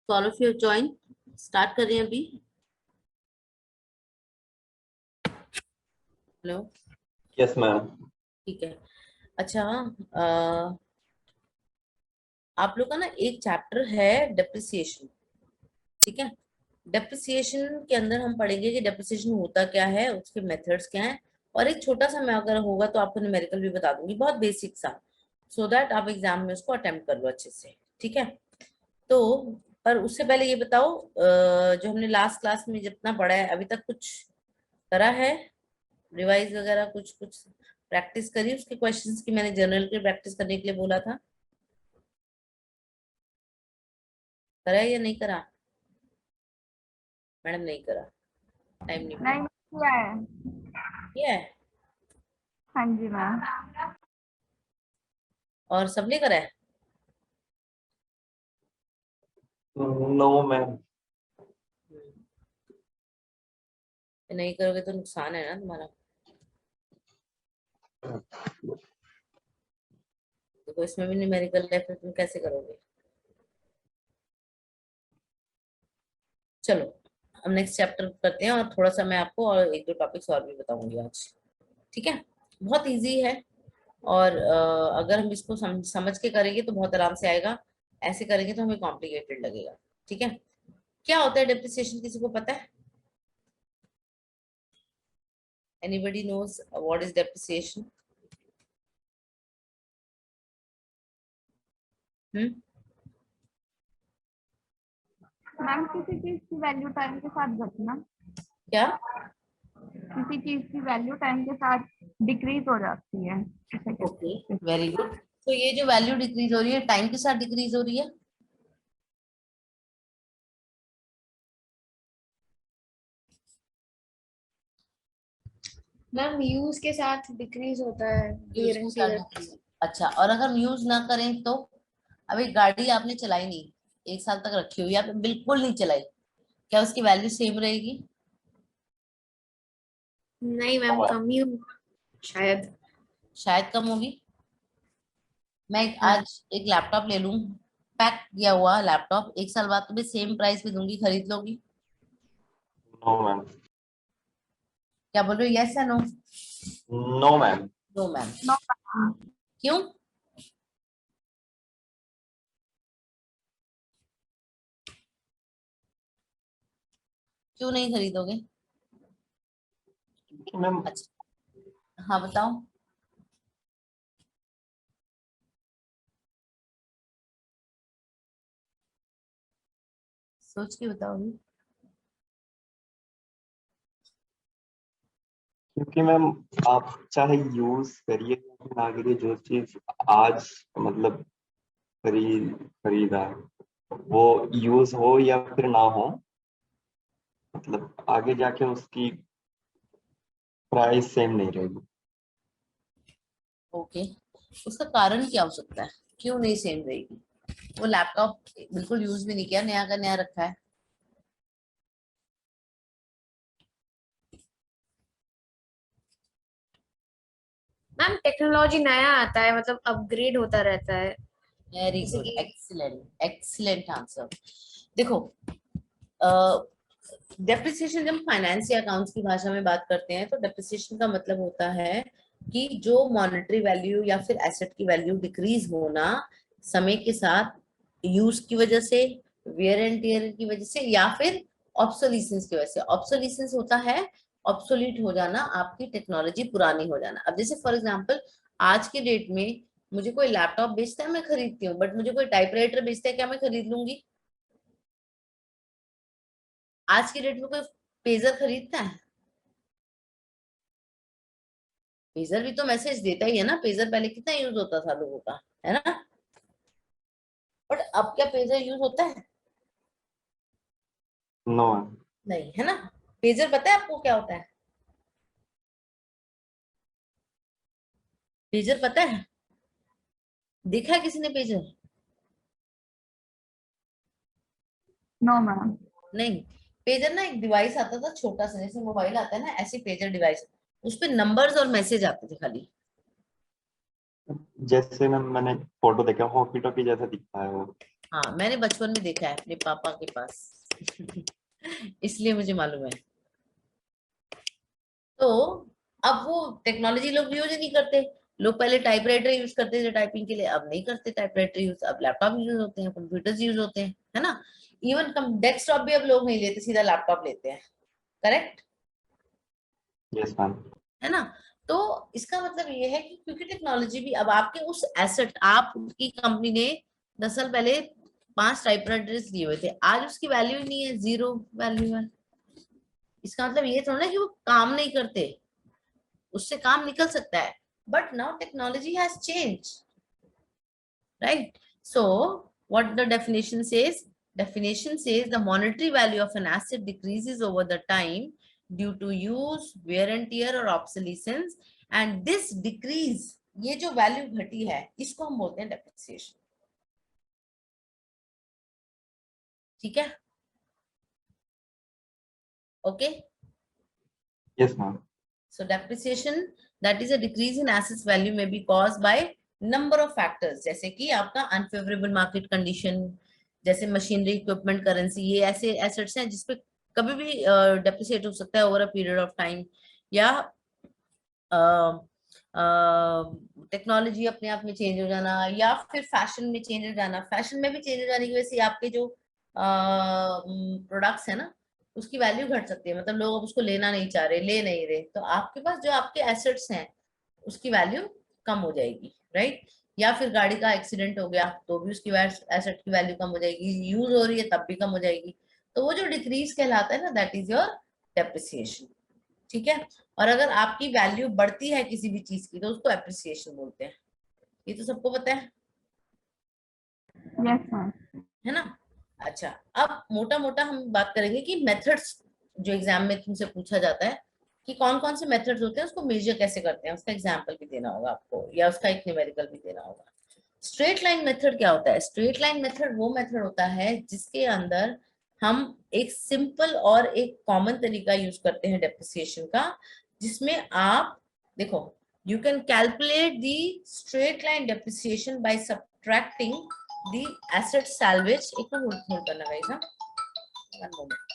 So all of you have joined. Start कर रहे हैं अभी. हेलो. Yes ma'am. ठीक है. अच्छा, आप लोग का ना एक चैप्टर है डेप्रिसिएशन. ठीक है. डेप्रिसिएशन के अंदर हम पढ़ेंगे कि डेप्रिसिएशन होता क्या है, उसके मेथड्स क्या हैं, और एक छोटा सा मैं अगर होगा तो आपको न्यूमेरिकल भी बता दूंगी, बहुत बेसिक सा, सो दैट आप एग्जाम में उसको अटेम्प्ट कर लो अच्छे से. ठीक है. तो पर उससे पहले ये बताओ, जो हमने लास्ट क्लास में जितना पढ़ा है अभी तक कुछ करा है, रिवाइज वगैरह कुछ कुछ प्रैक्टिस करी उसके क्वेश्चंस की? मैंने जनरल की प्रैक्टिस करने के लिए बोला था. करा है या नहीं करा? मैडम नहीं करा, टाइम नहीं नहीं किया है. किया है. हाँ जी मैम. और सबने करा है? No ma'am. नहीं करोगे तो नुकसान है ना तुम्हारा. देखो इसमें भी न्यूमेरिकल है, फिर तुम कैसे करोगे? चलो हम नेक्स्ट चैप्टर करते हैं, और थोड़ा सा मैं आपको और एक दो टॉपिक्स और भी बताऊंगी आज. ठीक है. बहुत इजी है, और अगर हम इसको समझ के करेंगे तो बहुत आराम से आएगा. ऐसे करेंगे तो हमें कॉम्प्लिकेटेड लगेगा. ठीक है. क्या होता है डेप्रिसिएशन, किसी को पता है? Anybody knows what is depreciation? Ma'am किसी चीज की वैल्यू टाइम के साथ घटना. क्या? किसी चीज की वैल्यू टाइम के साथ डिक्रीज हो जाती है. Okay, very good. तो ये जो वैल्यू डिक्रीज हो रही है टाइम के साथ डिक्रीज हो रही है? मैम यूज के साथ डिक्रीज होता है. यूज के साथ decrease. अच्छा, और अगर हम यूज ना करें तो? अब एक गाड़ी आपने चलाई नहीं, एक साल तक रखी हुई, आपने बिल्कुल नहीं चलाई, क्या उसकी वैल्यू सेम रहेगी? नहीं मैम, कम ही होगा शायद. शायद कम होगी. मैं हाँ. आज एक लैपटॉप ले लूं, पैक किया हुआ लैपटॉप, एक साल बाद तुम्हें सेम प्राइस पे दूंगी, खरीद लोगी? No ma'am. क्या बोल रहे हो, यस या no? No ma'am. No ma'am. No. क्यों? क्यों नहीं खरीदोगे? मैम अच्छा, हाँ बताओ. सोच के बताओ अभी. क्योंकि मैम आप चाहे यूज करिए या ना करिए, जो चीज आज मतलब खरीदा वो यूज हो या फिर ना हो, मतलब आगे जाके उसकी प्राइस सेम नहीं रहेगी. ओके. उसका कारण क्या हो सकता है, क्यों नहीं सेम रहेगी? वो लैपटॉप बिल्कुल यूज भी नहीं किया, नया का नया रखा है. मैम टेक्नोलॉजी नया आता है, मतलब अपग्रेड होता रहता है. वेरी जैसे गुड, कि एक्सीलेंट एक्सीलेंट आंसर. देखो, डेप्रिसिएशन जब फाइनेंस या अकाउंट्स की भाषा में बात करते हैं तो डेप्रिसिएशन का मतलब होता है कि जो मॉनेटरी वैल्यू या फिर एसेट की वैल्यू डिक्रीज होना समय के साथ, यूज की वजह से, वेयर एंड टियर की वजह से, या फिर ऑब्सोलीसेंस की वजह से. ऑब्सोलीसेंस होता है ऑब्सोलीट हो जाना, आपकी टेक्नोलॉजी पुरानी हो जाना. अब जैसे फॉर एग्जांपल आज के डेट में मुझे कोई लैपटॉप बेचता है, मैं खरीदती हूँ, बट मुझे कोई टाइपराइटर बेचता है, क्या मैं खरीद लूंगी? आज की डेट में कोई पेजर खरीदता है? पेजर भी तो मैसेज देता ही है ना. पेजर पहले कितना यूज होता था लोगों का, है ना? बट अब क्या पेजर यूज होता है? नो. नहीं, है ना. पेजर पता है आपको क्या होता है? पेजर पता है? देखा है किसी ने पेजर? No ma'am. नहीं. पेजर ना एक डिवाइस आता था छोटा सा, जैसे मोबाइल आता है ना, ऐसी पेजर डिवाइस. उस पे नंबर्स और मैसेज आते थे खाली. जैसे मैम मैंने फोटो देखा, हॉकी टॉकी जैसा दिखता है वो. हाँ, मैंने बचपन में देखा है अपने पापा के पास इसलिए मुझे मालूम है। तो अब वो टेक्नोलॉजी लोग यूज ही नहीं करते। लोग पहले टाइपराइटर यूज करते थे टाइपिंग के लिए, अब नहीं करते टाइपराइटर यूज, अब लैपटॉप यूज होते हैं, कंप्यूटर्स यूज होते हैं, है ना। इवन डेस्कटॉप भी अब लोग नहीं लेते, सीधा लैपटॉप लेते हैं। Correct yes ma'am. है ना। तो इसका मतलब ये है कि क्योंकि टेक्नोलॉजी भी अब आपके उस एसेट, आपकी कंपनी ने 10 साल पहले 5 टाइपराइटर्स दिए हुए थे, आज उसकी वैल्यू ही नहीं है, जीरो वैल्यू है। इसका मतलब ये थोड़ा ना कि वो काम नहीं करते, उससे काम निकल सकता है, but now technology has change, right. So what the definition says the monetary value of an asset decreases over the time due to use, wear and tear or obsolescence, and this decrease, ये जो value घटी है, इसको हम बोलते हैं depreciation. ठीक है, okay. Yes ma'am. So depreciation, that is a decrease in assets value may be caused by number of factors, जैसे कि आपका unfavorable market condition, जैसे मशीनरी, इक्विपमेंट, करेंसी, ये ऐसे एसेट्स हैं जिसपे कभी भी डेप्रिसिएट हो सकता है over a period of time, या टेक्नोलॉजी अपने आप में चेंज हो जाना, या फिर फैशन में चेंज हो जाना। फैशन में भी चेंज हो जाने की वजह से आपके जो प्रोडक्ट्स है ना, उसकी वैल्यू घट सकती है, मतलब लोग अब उसको लेना नहीं चाह रहे, ले नहीं रहे, तो आपके पास जो आपके एसेट्स हैं उसकी वैल्यू कम हो जाएगी, राइट। या फिर गाड़ी का एक्सीडेंट हो गया तो भी उसकी एसेट की वैल्यू कम हो जाएगी, यूज हो रही है तब भी कम हो जाएगी। तो वो जो डिक्रीज कहलाता है ना, दैट इज योर डेप्रिसिएशन। ठीक है, और अगर आपकी वैल्यू बढ़ती है किसी भी चीज की तो उसको एप्रिसिएशन बोलते हैं। ये तो सबको पता है, यस मैम। है ना। अच्छा, अब मोटा मोटा हम बात करेंगे कि मेथड्स, जो एग्जाम में तुमसे पूछा जाता है कि कौन कौन से मेथड्स होते हैं, उसको मेजर कैसे करते हैं, उसका एग्जाम्पल भी देना होगा आपको, या उसका एक न्यूमेरिकल भी देना होगा। स्ट्रेट लाइन मेथड क्या होता है? स्ट्रेट लाइन मेथड वो मेथड होता है जिसके अंदर हम एक सिंपल और एक कॉमन तरीका यूज करते हैं डेप्रिसिएशन का, जिसमें आप देखो, you can calculate the straight line depreciation bye subtracting the asset salvage. एक मिनट होल्ड करना गाइस, हाँ, वन मोमेंट।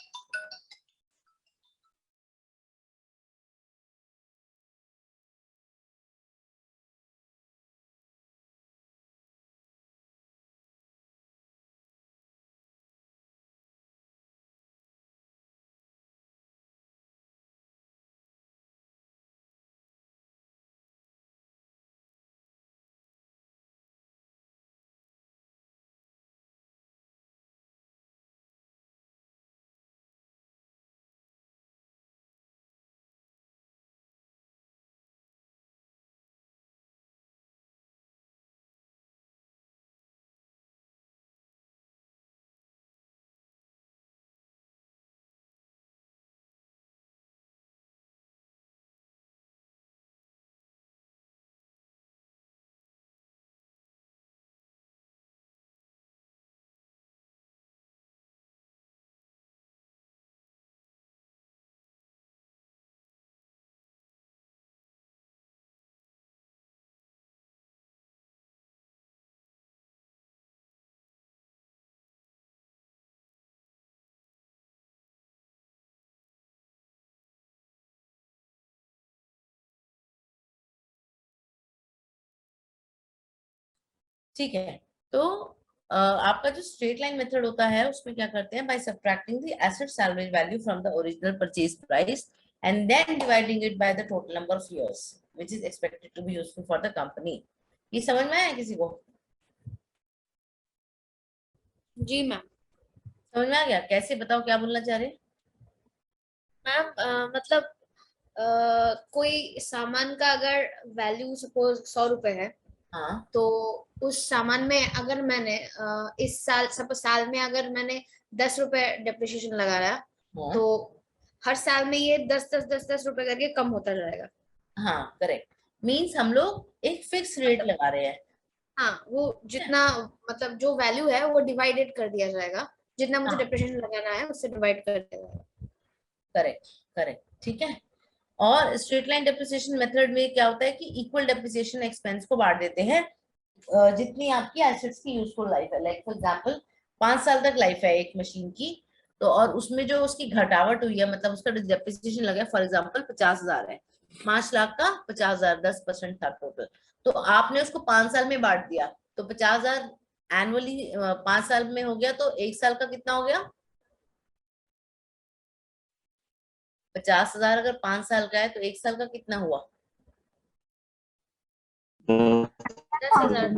ठीक है, तो आपका जो स्ट्रेट लाइन मेथड होता है उसमें क्या करते हैं, by subtracting the asset salvage value from the original purchase price and then dividing it by the total number of years which is expected to be useful for the company. ये समझ में आया किसी को? जी मैम। समझ में आ गया? कैसे, बताओ क्या बोलना चाह रहे? मैम मतलब कोई सामान का अगर वैल्यू सपोज 100 रुपए है, हाँ तो उस सामान में अगर मैंने इस साल सपोज साल में अगर मैंने 10 रुपए डेप्रिसिएशन लगाया, हाँ तो हर साल में ये 10 10 10 10 रुपए करके कम होता जाएगा। हाँ, करेक्ट। मीन्स हम लोग एक फिक्स रेट लगा रहे हैं। हाँ, वो जितना मतलब जो वैल्यू है वो डिवाइडेड कर दिया जाएगा, जितना मुझे हाँ, डेप्रिसिएशन लगाना है उससे डिवाइड कर दिया जाएगा। करेक्ट करेक्ट, ठीक है। और स्ट्रेट लाइन डेप्रिसिएशन मेथड में क्या होता है कि इक्वल डेप्रिसिएशन एक्सपेंस को बांट देते हैं जितनी आपकी एसेट्स की यूजफुल लाइफ है। लाइक फॉर एग्जांपल, 5 साल तक लाइफ है एक मशीन की, तो और उसमें जो उसकी घटावट हुई है, मतलब उसका डेप्रिसिएशन लगा, फॉर एग्जांपल 50,000 है, 5 लाख का 50,000, 10% था टोटल, तो आपने उसको 5 साल में बांट दिया, तो 50,000 एनुअली 5 साल में हो गया, तो एक साल का कितना हो गया? 50,000 अगर 5 साल का है तो एक साल का कितना हुआ? 10,000।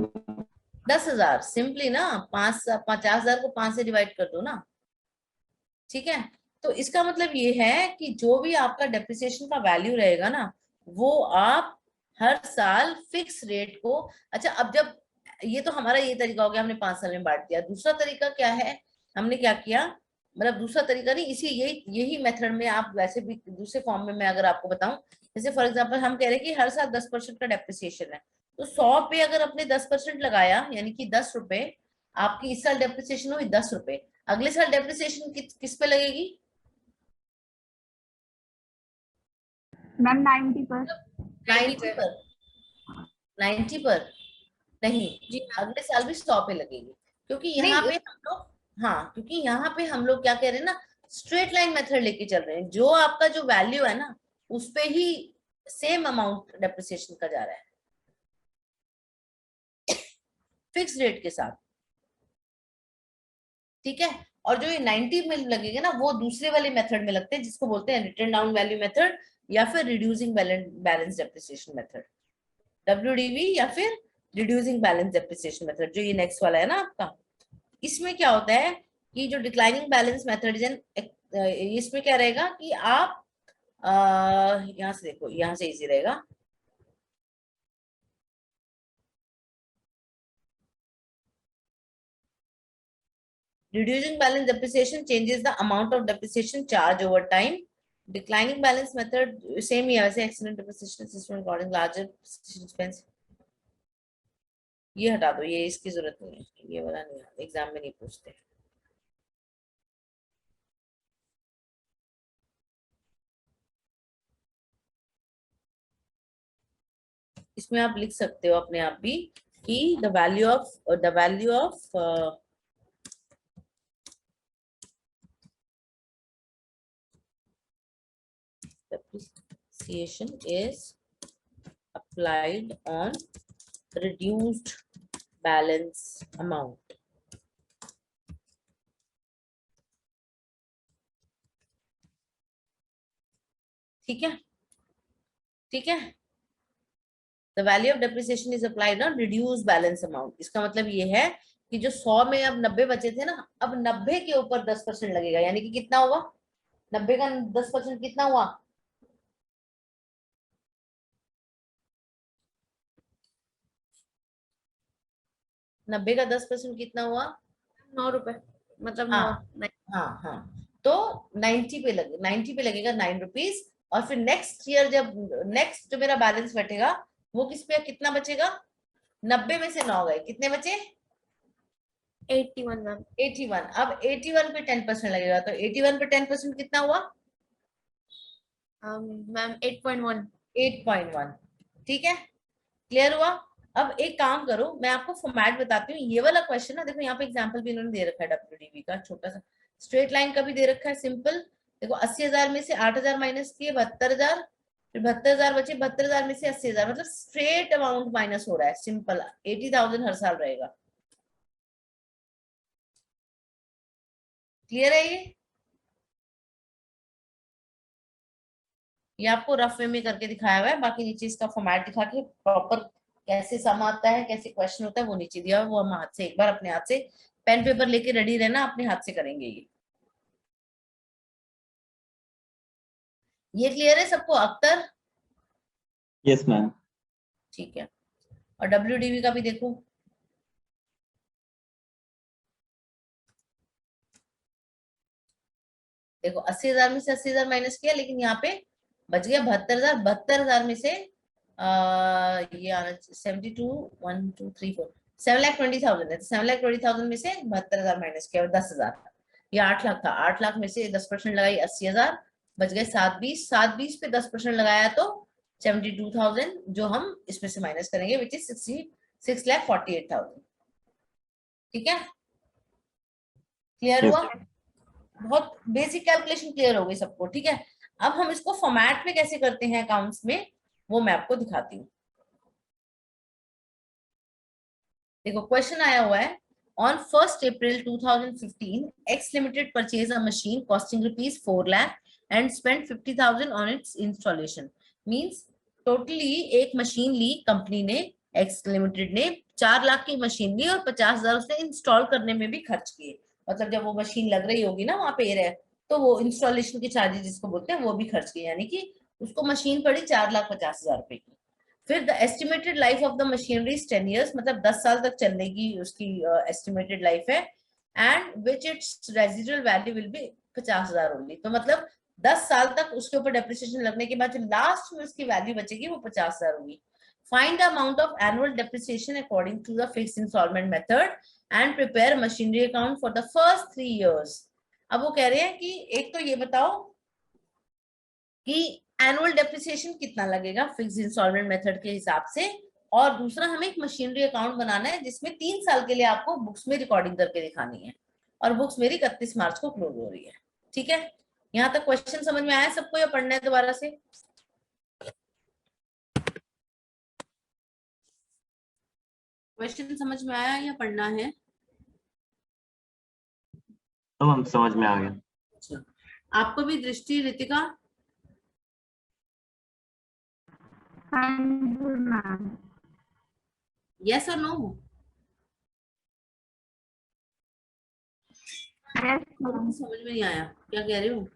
10,000। सिंपली ना 50,000 को 5 से डिवाइड कर दो ना, ठीक है। तो इसका मतलब ये है कि जो भी आपका डेप्रिसिएशन का वैल्यू रहेगा ना, वो आप हर साल फिक्स रेट को, अच्छा अब जब ये तो हमारा ये तरीका हो गया, हमने 5 साल में बांट दिया। दूसरा तरीका क्या है, हमने क्या किया, मतलब दूसरा तरीका नहीं, इसी यही मेथड में आप वैसे भी दूसरे फॉर्म में मैं अगर आपको बताऊं, जैसे फॉर एग्जांपल हम कह रहे हैं कि हर साल 10% का डेप्रिसिएशन है, तो 100 पे अगर अपने 10% लगाया, यानी कि 10 रुपए, आपकी इस साल डेप्रिसिएशन हुई 10 रुपए, अगले साल डेप्रिसिएशन किस पे लगेगी? मैम 90 पर। 90 पर? 90 पर नहीं, जी अगले साल भी 100 पे लगेगी, क्योंकि यहाँ नहीं, पे हम लोग, हाँ क्योंकि यहाँ पे हम लोग क्या कह रहे हैं ना, स्ट्रेट लाइन मेथड लेके चल रहे हैं, जो आपका जो वैल्यू है ना, उस पे ही सेम अमाउंट डेप्रिसिएशन का जा रहा है, फिक्स रेट के साथ, ठीक है। और जो ये 90 में लगेगा ना, वो दूसरे वाले मेथड में लगते हैं, जिसको बोलते हैं रिटर्न डाउन वैल्यू मेथड, या फिर reducing balance depreciation method, WDV, या फिर रिड्यूसिंग बैलेंस डेप्रिसिएशन मेथड, जो ये नेक्स्ट वाला है ना आपका। इसमें क्या होता है कि जो डिक्लाइनिंग बैलेंस मेथड है, इसमें क्या रहेगा कि आप यहाँ से देखो, यहाँ से इजी रहेगा, reducing balance depreciation changes the amount of depreciation charge over time. Declining balance method same ही है वैसे, accident depreciation system recording larger expense, ये हटा दो, ये इसकी जरूरत नहीं है, ये वाला नहीं है, एग्जाम में नहीं पूछते। इसमें आप लिख सकते हो अपने आप भी कि the value of depreciation is applied on reduced balance amount, ठीक है, ठीक है। The value of depreciation is applied on reduce balance amount, इसका मतलब ये है कि जो 100 में अब 90 बचे थे ना, अब 90 के ऊपर 10% लगेगा, यानी कि कितना हुआ, 90 का 10% कितना हुआ, 90 का 10% कितना हुआ, 9 रुपए, मतलब हाँ 9। हाँ हाँ, तो 90 पे लगेगा 9 रुपीज, और फिर नेक्स्ट ईयर जब नेक्स्ट जो मेरा बैलेंस बैठेगा, वो किस पे कितना बचेगा, 90 में से 9 गए, कितने बचे, 81 मैम। 81। अब 81 पे 10% लगेगा, तो 81 पे 10% कितना हुआ, मैम 8.1। 8.1, ठीक है, क्लियर हुआ। अब एक काम करो, मैं आपको फॉर्मेट बताती हूँ, ये वाला क्वेश्चन ना, देखो यहाँ पे एग्जांपल भी इन्होंने दे रखा है WDV का, छोटा सा स्ट्रेट लाइन का भी दे रखा है, सिंपल। देखो 80,000 में से 8,000 माइनस किए 72,000, फिर 72,000 बचे, 72,000 में से 80,000, मतलब स्ट्रेट अमाउंट माइनस हो रहा है, सिंपल 80,000 हर साल रहेगा, क्लियर है ये आपको रफ वे में करके दिखाया हुआ है, बाकी नीचे इसका फॉर्मेट दिखा के प्रॉपर कैसे सम आता है, कैसे क्वेश्चन होता है, वो नीचे दिया हुआ है, वो हम हाथ से एक बार अपने हाथ से पेन पेपर लेके रेडी रहना, अपने हाथ से करेंगे ये क्लियर है सबको अख्तर? Yes ma'am. ठीक है, और WDV का भी देखो, देखो 80,000 में से 80,000 माइनस किया, लेकिन यहाँ पे बच गया 72,000, 72,000 में से ये आना 72 1 2 3 4 7,20,000 है, 7,20,000 में से 72,000 माइनस किया 10,000, ये 8 लाख था, 8 लाख में से 10% लगाई 80,000, बच गए 720, 720 पे 10% लगाया तो 72,000, जो हम इसमें से माइनस करेंगे विच इज 6,48,000, ठीक है। Clear Yes. हुआ? बहुत बेसिक कैलकुलेशन क्लियर हो गई सबको, ठीक है। अब हम इसको फॉर्मेट में कैसे करते हैं अकाउंट्स में, वो मैं आपको दिखाती हूँ। देखो क्वेश्चन आया हुआ है, on 1st April 2015 X Limited purchased a machine costing rupees 4 lakh and spent 50,000 on its installation. Means totally एक मशीन ली कंपनी ने, X Limited ने 4 लाख की मशीन ली और 50,000 उसने इंस्टॉल करने में भी खर्च किए। मतलब जब वो मशीन लग रही होगी ना वहां पे रहे, तो वो इंस्टॉलेशन के चार्जेस जिसको बोलते हैं वो भी खर्च किए, यानी कि उसको मशीन पड़ी 4,50,000 रुपए की। फिर the estimated life of the machinery 10 years, मतलब 10 साल तक चलने की उसकी एस्टिमेटेड लाइफ है, and which it's residual value will be 50,000 only. तो मतलब 10 साल तक उसके ऊपर डेप्रिसिएशन लगने के बाद जो लास्ट में उसकी वैल्यू बचेगी वो 50,000 होगी। Find the amount of annual depreciation according to the fixed instalment method and prepare machinery account for the first 3 years। अब वो कह रहे हैं कि एक तो ये बताओ कि एनुअल डेप्रिसिएशन कितना लगेगा फिक्स्ड इंस्टॉलमेंट मेथड के हिसाब से, और दूसरा हमें एक मशीनरी अकाउंट बनाना है जिसमें 3 साल के लिए आपको बुक्स में रिकॉर्डिंग करके दिखानी है, और बुक्स मेरी 31 मार्च को क्लोज हो रही है। ठीक है, यहाँ तक क्वेश्चन समझ में आया सबको या पढ़ना है दोबारा से? क्वेश्चन समझ में आया या पढ़ना है? तो हम समझ में आ गया। अच्छा, आपको भी दृष्टि, रितिका? यस और नो? समझ में नहीं आया, क्या कह रही हूँ?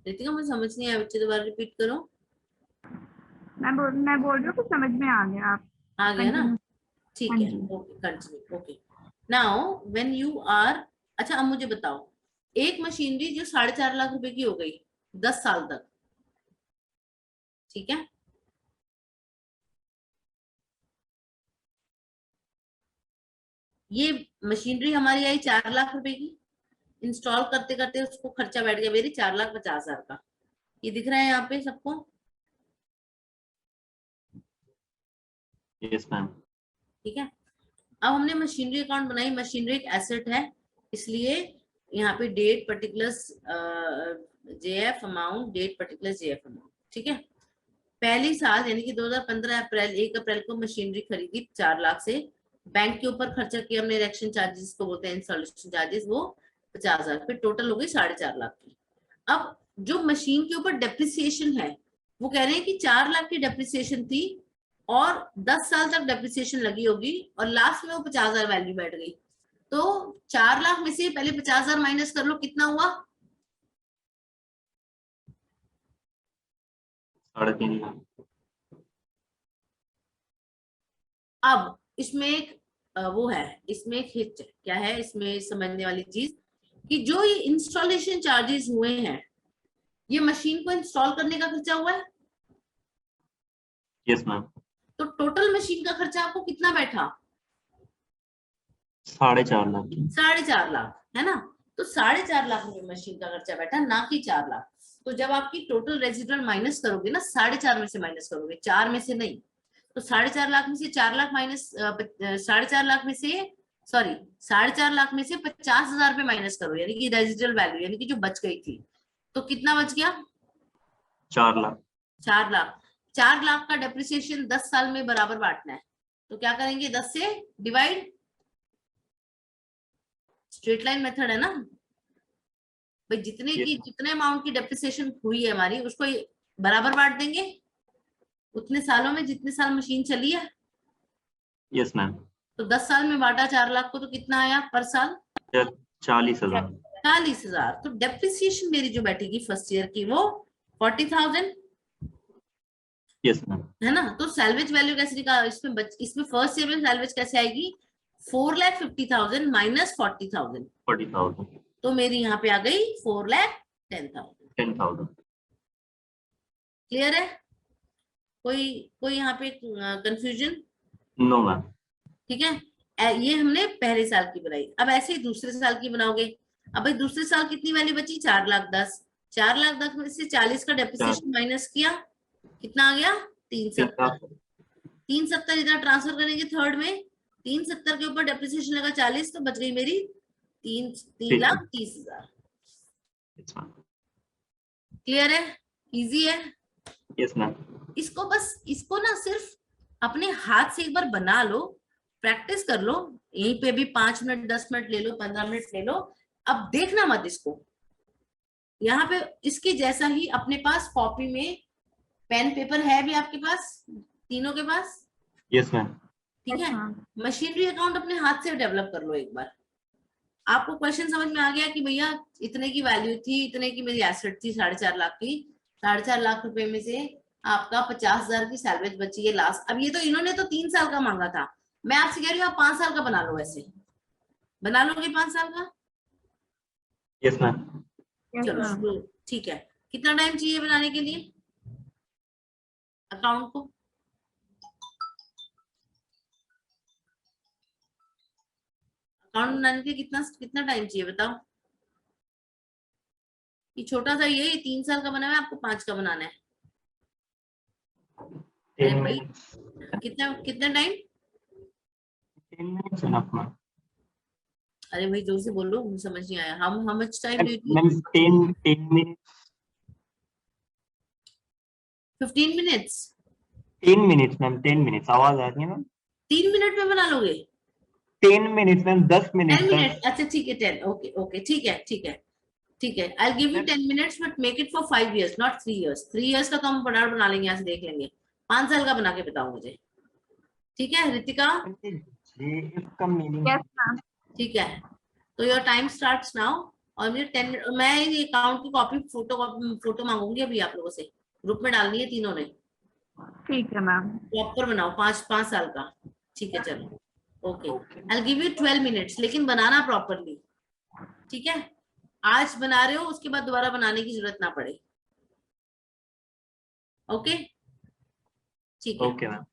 रितिका मुझे समझ नहीं आया, बच्चे दोबारा रिपीट करो। मैं बोल रही हूँ कि समझ में आ गया। आप आ गया ना? ठीक हाँ है, जी। Okay continue. Okay, now when you are, अच्छा अब मुझे बताओ, एक मशीनरी जो 4.5 लाख रुपए की हो गई 10 साल तक, ठीक है, ये मशीनरी हमारी आई 4 लाख रुपए की, इंस्टॉल करते करते उसको खर्चा बैठ गया मेरी 4,50,000 का। ये दिख रहा है यहाँ पे सबको? Yes ma'am. ठीक है, अब हमने मशीनरी अकाउंट बनाई, मशीनरी एक एसेट है, इसलिए यहाँ पे date particulars JF amount, date particulars JF amount. ठीक है, पहली साल यानी कि 2015 अप्रैल 1 अप्रैल को मशीनरी खरीदी 4 लाख से, बैंक के ऊपर खर्चा किया हमने, इरेक्शन चार्जेस को बोलते हैं, इंस्टॉलेशन चार्जेस, वो 50,000, फिर टोटल हो गई 4.5 लाख की। अब जो मशीन के ऊपर डेप्रिसिएशन है वो कह रहे हैं कि 4 लाख की डेप्रिसिएशन थी और 10 साल तक डेप्रिसिएशन लगी होगी और लास्ट में वो 50,000 वैल्यू बैठ गई। तो 4 लाख में से पहले 50,000 माइनस कर लो, कितना हुआ? 3.5 लाख। अब इसमें एक वो है, इसमें एक हिट क्या है, इसमें समझने वाली चीज कि जो ये इंस्टॉलेशन चार्जेस हुए हैं, ये मशीन को इंस्टॉल करने का खर्चा हुआ है। Yes ma'am. तो टोटल मशीन का खर्चा आपको कितना बैठा? 4.5 लाख। 4.5 लाख, है ना? तो 4.5 लाख रुपए मशीन का खर्चा बैठा, ना कि 4 लाख। तो जब आपकी टोटल रेजिडुअल माइनस करोगे ना, 4.5 में से माइनस करोगे, 4 में से नहीं, तो 4.5 लाख में से 4 लाख माइनस 4.5 लाख में से, सॉरी 4.5 लाख में से 50,000 रुपए माइनस करो, यानी कि रेजिडुअल वैल्यू, यानी कि जो बच गई थी, तो कितना बच गया? 4 लाख। 4 लाख। 4 लाख का डेप्रिसिएशन 10 साल में बराबर बांटना है, तो क्या करेंगे? 10 से डिवाइड, स्ट्रेट लाइन मेथड है ना भाई, जितने अमाउंट की डेप्रिसिएशन हुई है हमारी, उसको बराबर बांट देंगे उतने सालों में जितने साल मशीन चली है। Yes ma'am. तो 10 साल में बांटा 4 लाख को, तो कितना आया पर साल? 40,000। 40,000। तो डेप्रिसिएशन मेरी जो बैठेगी फर्स्ट ईयर की वो 40,000, यस मैम। है ना? तो सैल्वेज वैल्यू कैसे निकाल, इसमें फर्स्ट ईयर में सैल्वेज कैसे आएगी? 4,50,000 माइनस 40,000, 40,000। तो मेरी यहाँ पे आ गई 4,10,000। क्लियर है? कोई यहाँ पे कंफ्यूजन? No ma'am. ठीक है, ये हमने पहले साल की बनाई। अब ऐसे ही दूसरे साल की बनाओगे। अब भाई दूसरे साल कितनी वैल्यू बची? 4,10,000। 4,10,000 में से 40 का डेप्रिसिएशन माइनस किया, कितना आ गया? 370। 370 इधर ट्रांसफर करेंगे थर्ड में, 370 के ऊपर डेप्रिसिएशन लगा 40, तो बच गई मेरी 3,30,000। Yes, ma'am. क्लियर है? इजी है? Yes, ma'am. इसको ना सिर्फ अपने हाथ से एक बार बना लो, प्रैक्टिस कर लो, यहीं पे भी 5 मिनट 10 मिनट ले लो, 15 मिनट ले लो। अब देखना मत इसको, यहाँ पे इसके जैसा ही अपने पास कॉपी में पेन पेपर है भी आपके पास, तीनों के पास? Yes, ma'am. ठीक है। हाँ, मशीनरी अकाउंट अपने हाथ से डेवलप कर लो एक बार। आपको क्वेश्चन समझ में आ गया कि भैया इतने की वैल्यू थी, इतने की मेरी एसेट थी 4.5 लाख की, 4.5 लाख रुपए में से आपका 50,000 की सैलवेज बची है लास्ट। अब ये तो इन्होंने तो 3 साल का मांगा था, मैं आपसे कह रही हूँ आप 5 साल का बना लो। ऐसे बना लोगे 5 साल का? Yes, ma'am. yes, चलो ma'am. शुरू, ठीक है। कितना टाइम चाहिए बनाने के लिए अकाउंट को? अकाउंट बनाने के लिए कितना कितना टाइम चाहिए बताओ? ये छोटा सा ये 3 साल का बना है, आपको 5 का बनाना है। अरे 10 भाई minutes. कितना कितना टाइम? 10 minutes enough, ma'am. अरे भाई जोर से बोलो, मुझे समझ नहीं आया। How much time do you? Ma'am, 10 minutes. 15 minutes? 10 minutes, ma'am. 10 minutes. आवाज आ रही है, मैम? 3 मिनट में बना लोगे? 10 minutes, मैम. 10 10 minute minute? 10. अच्छा ठीक है 10। ओके ओके ठीक है ठीक है ठीक है। I give you 10 minutes but make it for 5 years not 3 years. 3 years का तो हम फटाफट बना लेंगे, यहाँ से देख लेंगे। 5 साल का बना के बताओ मुझे, ठीक है रितिका? JF का मीनिंग? Yes, ma'am. ठीक है, तो योर टाइम स्टार्ट्स नाउ। और मुझे 10 मिनट, मैं ये अकाउंट की कॉपी फोटो मांगूंगी अभी आप लोगों से, ग्रुप में डालनी है तीनों ने। ठीक है मैम. प्रॉपर बनाओ, 5 साल का। ठीक है चलो, okay. Okay. I give you 12 minutes, लेकिन बनाना प्रॉपरली, ठीक है? आज बना रहे हो, उसके बाद दोबारा बनाने की जरूरत ना पड़े। ओके ठीक है। Okay, ma'am.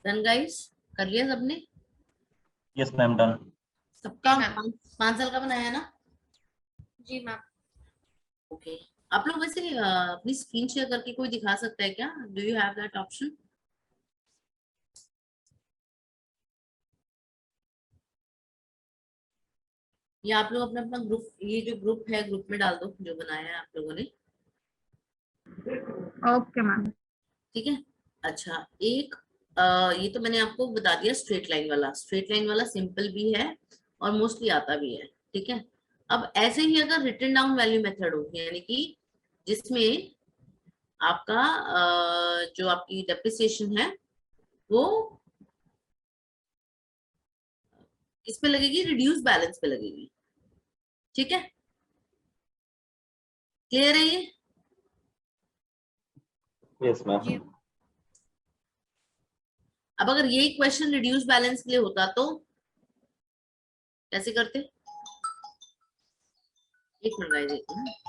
डन गाइस, कर लिया सबने? Yes ma'am, done. सबका जी, मैम। 5 साल का बनाया ना? जी मैम। ओके। आप लोग वैसे अपनी स्क्रीन शेयर करके कोई दिखा सकता है क्या? Do you have that option? या आप लोग अपना अपना ग्रुप, ये जो ग्रुप है ग्रुप में डाल दो जो बनाया है आप लोगों ने। Okay ma'am. ठीक है। अच्छा, एक ये तो मैंने आपको बता दिया स्ट्रेट लाइन वाला। स्ट्रेट लाइन वाला सिंपल भी है और मोस्टली आता भी है। ठीक है। अब ऐसे ही अगर रिटन डाउन वैल्यू मेथड हो, यानी कि जिसमें आपका जो आपकी डेप्रिसिएशन है वो किस पे लगेगी? रिड्यूस बैलेंस पे लगेगी। ठीक है, क्लियर है ये? यस जी। मैम। अब अगर यही क्वेश्चन रिड्यूस बैलेंस के लिए होता तो कैसे करते? एक मिनट गाइस, एक मिनट।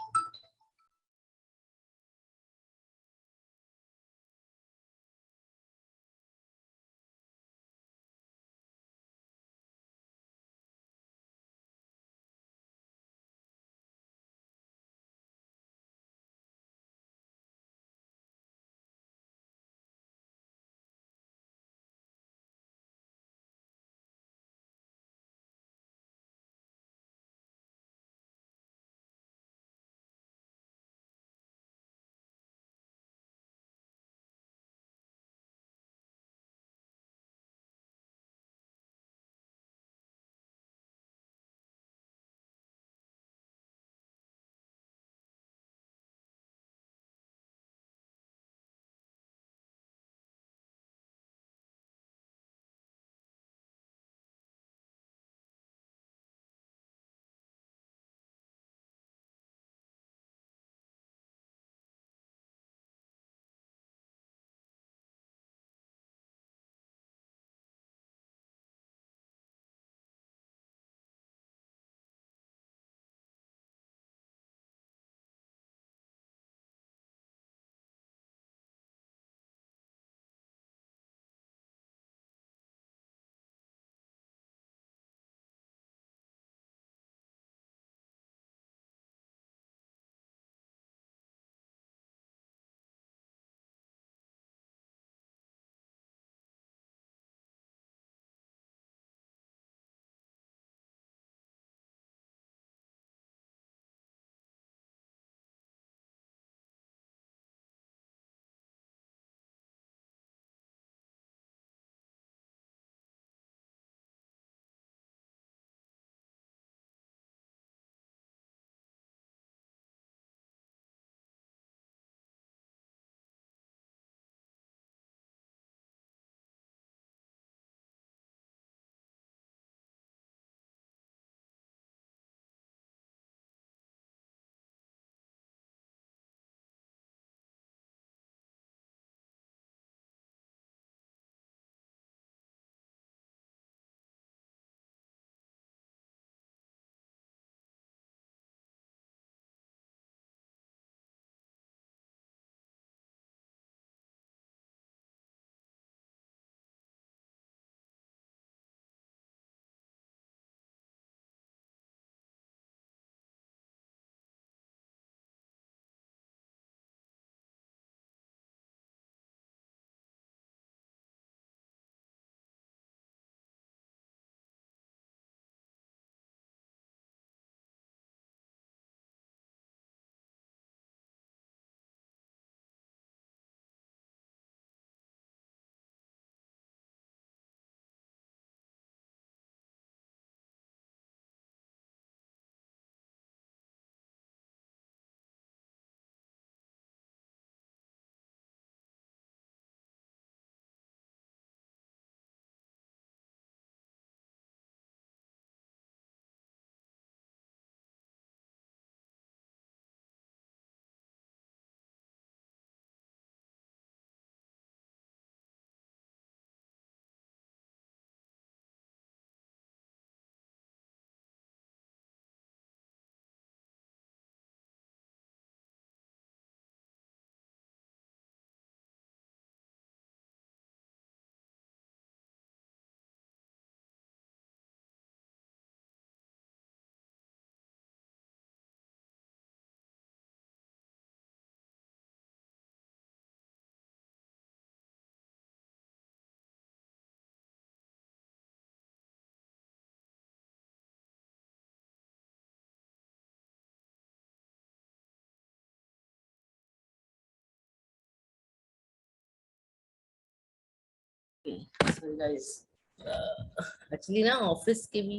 एक्चुअली ना ऑफिस के भी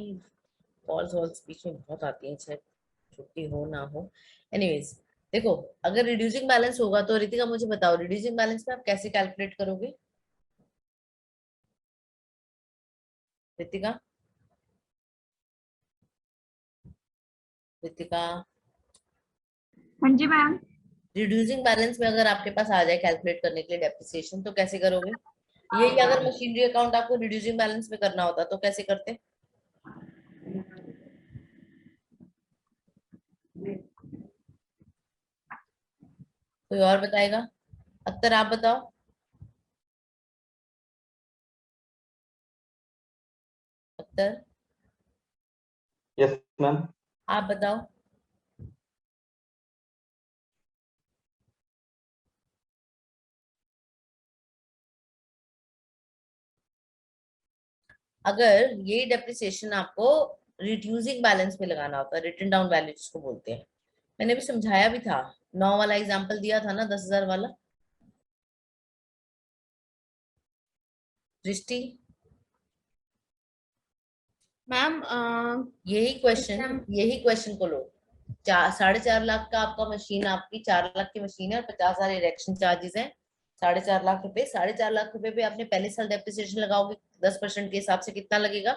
कॉल्स वॉल्स बीच में बहुत आती हैं, चाहे छुट्टी हो ना हो। एनीवेज देखो, अगर रिड्यूसिंग बैलेंस होगा तो रितिका मुझे बताओ, रिड्यूसिंग बैलेंस में आप कैसे कैलकुलेट करोगे? रितिका, रितिका, हाँ जी मैम। रिड्यूसिंग बैलेंस में अगर आपके पास आ जाए कैलकुलेट करने के लिए डेप्रिसिएशन, तो कैसे करोगे? यही अगर मशीनरी अकाउंट आपको रिड्यूसिंग बैलेंस में करना होता तो कैसे करते? कोई और बताएगा? अख्तर आप बताओ। Akhtar yes ma'am. आप बताओ। अगर ये डेप्रिसिएशन आपको रिड्यूसिंग बैलेंस में लगाना होता, रिटन डाउन वैल्यू जिसको बोलते हैं, मैंने भी समझाया भी था, 9 वाला एग्जांपल दिया था ना, 10,000 वाला। दृष्टि, मैम यही क्वेश्चन को लो। 4.5 लाख का आपका मशीन, आपकी 4 लाख की मशीन है और 50,000 इरेक्शन चार्जेस हैं, 4.5 लाख रुपए। 4.5 लाख रुपए पे आपने पहले साल डेप्रिसिएशन लगाओगे 10% के हिसाब से, कितना लगेगा?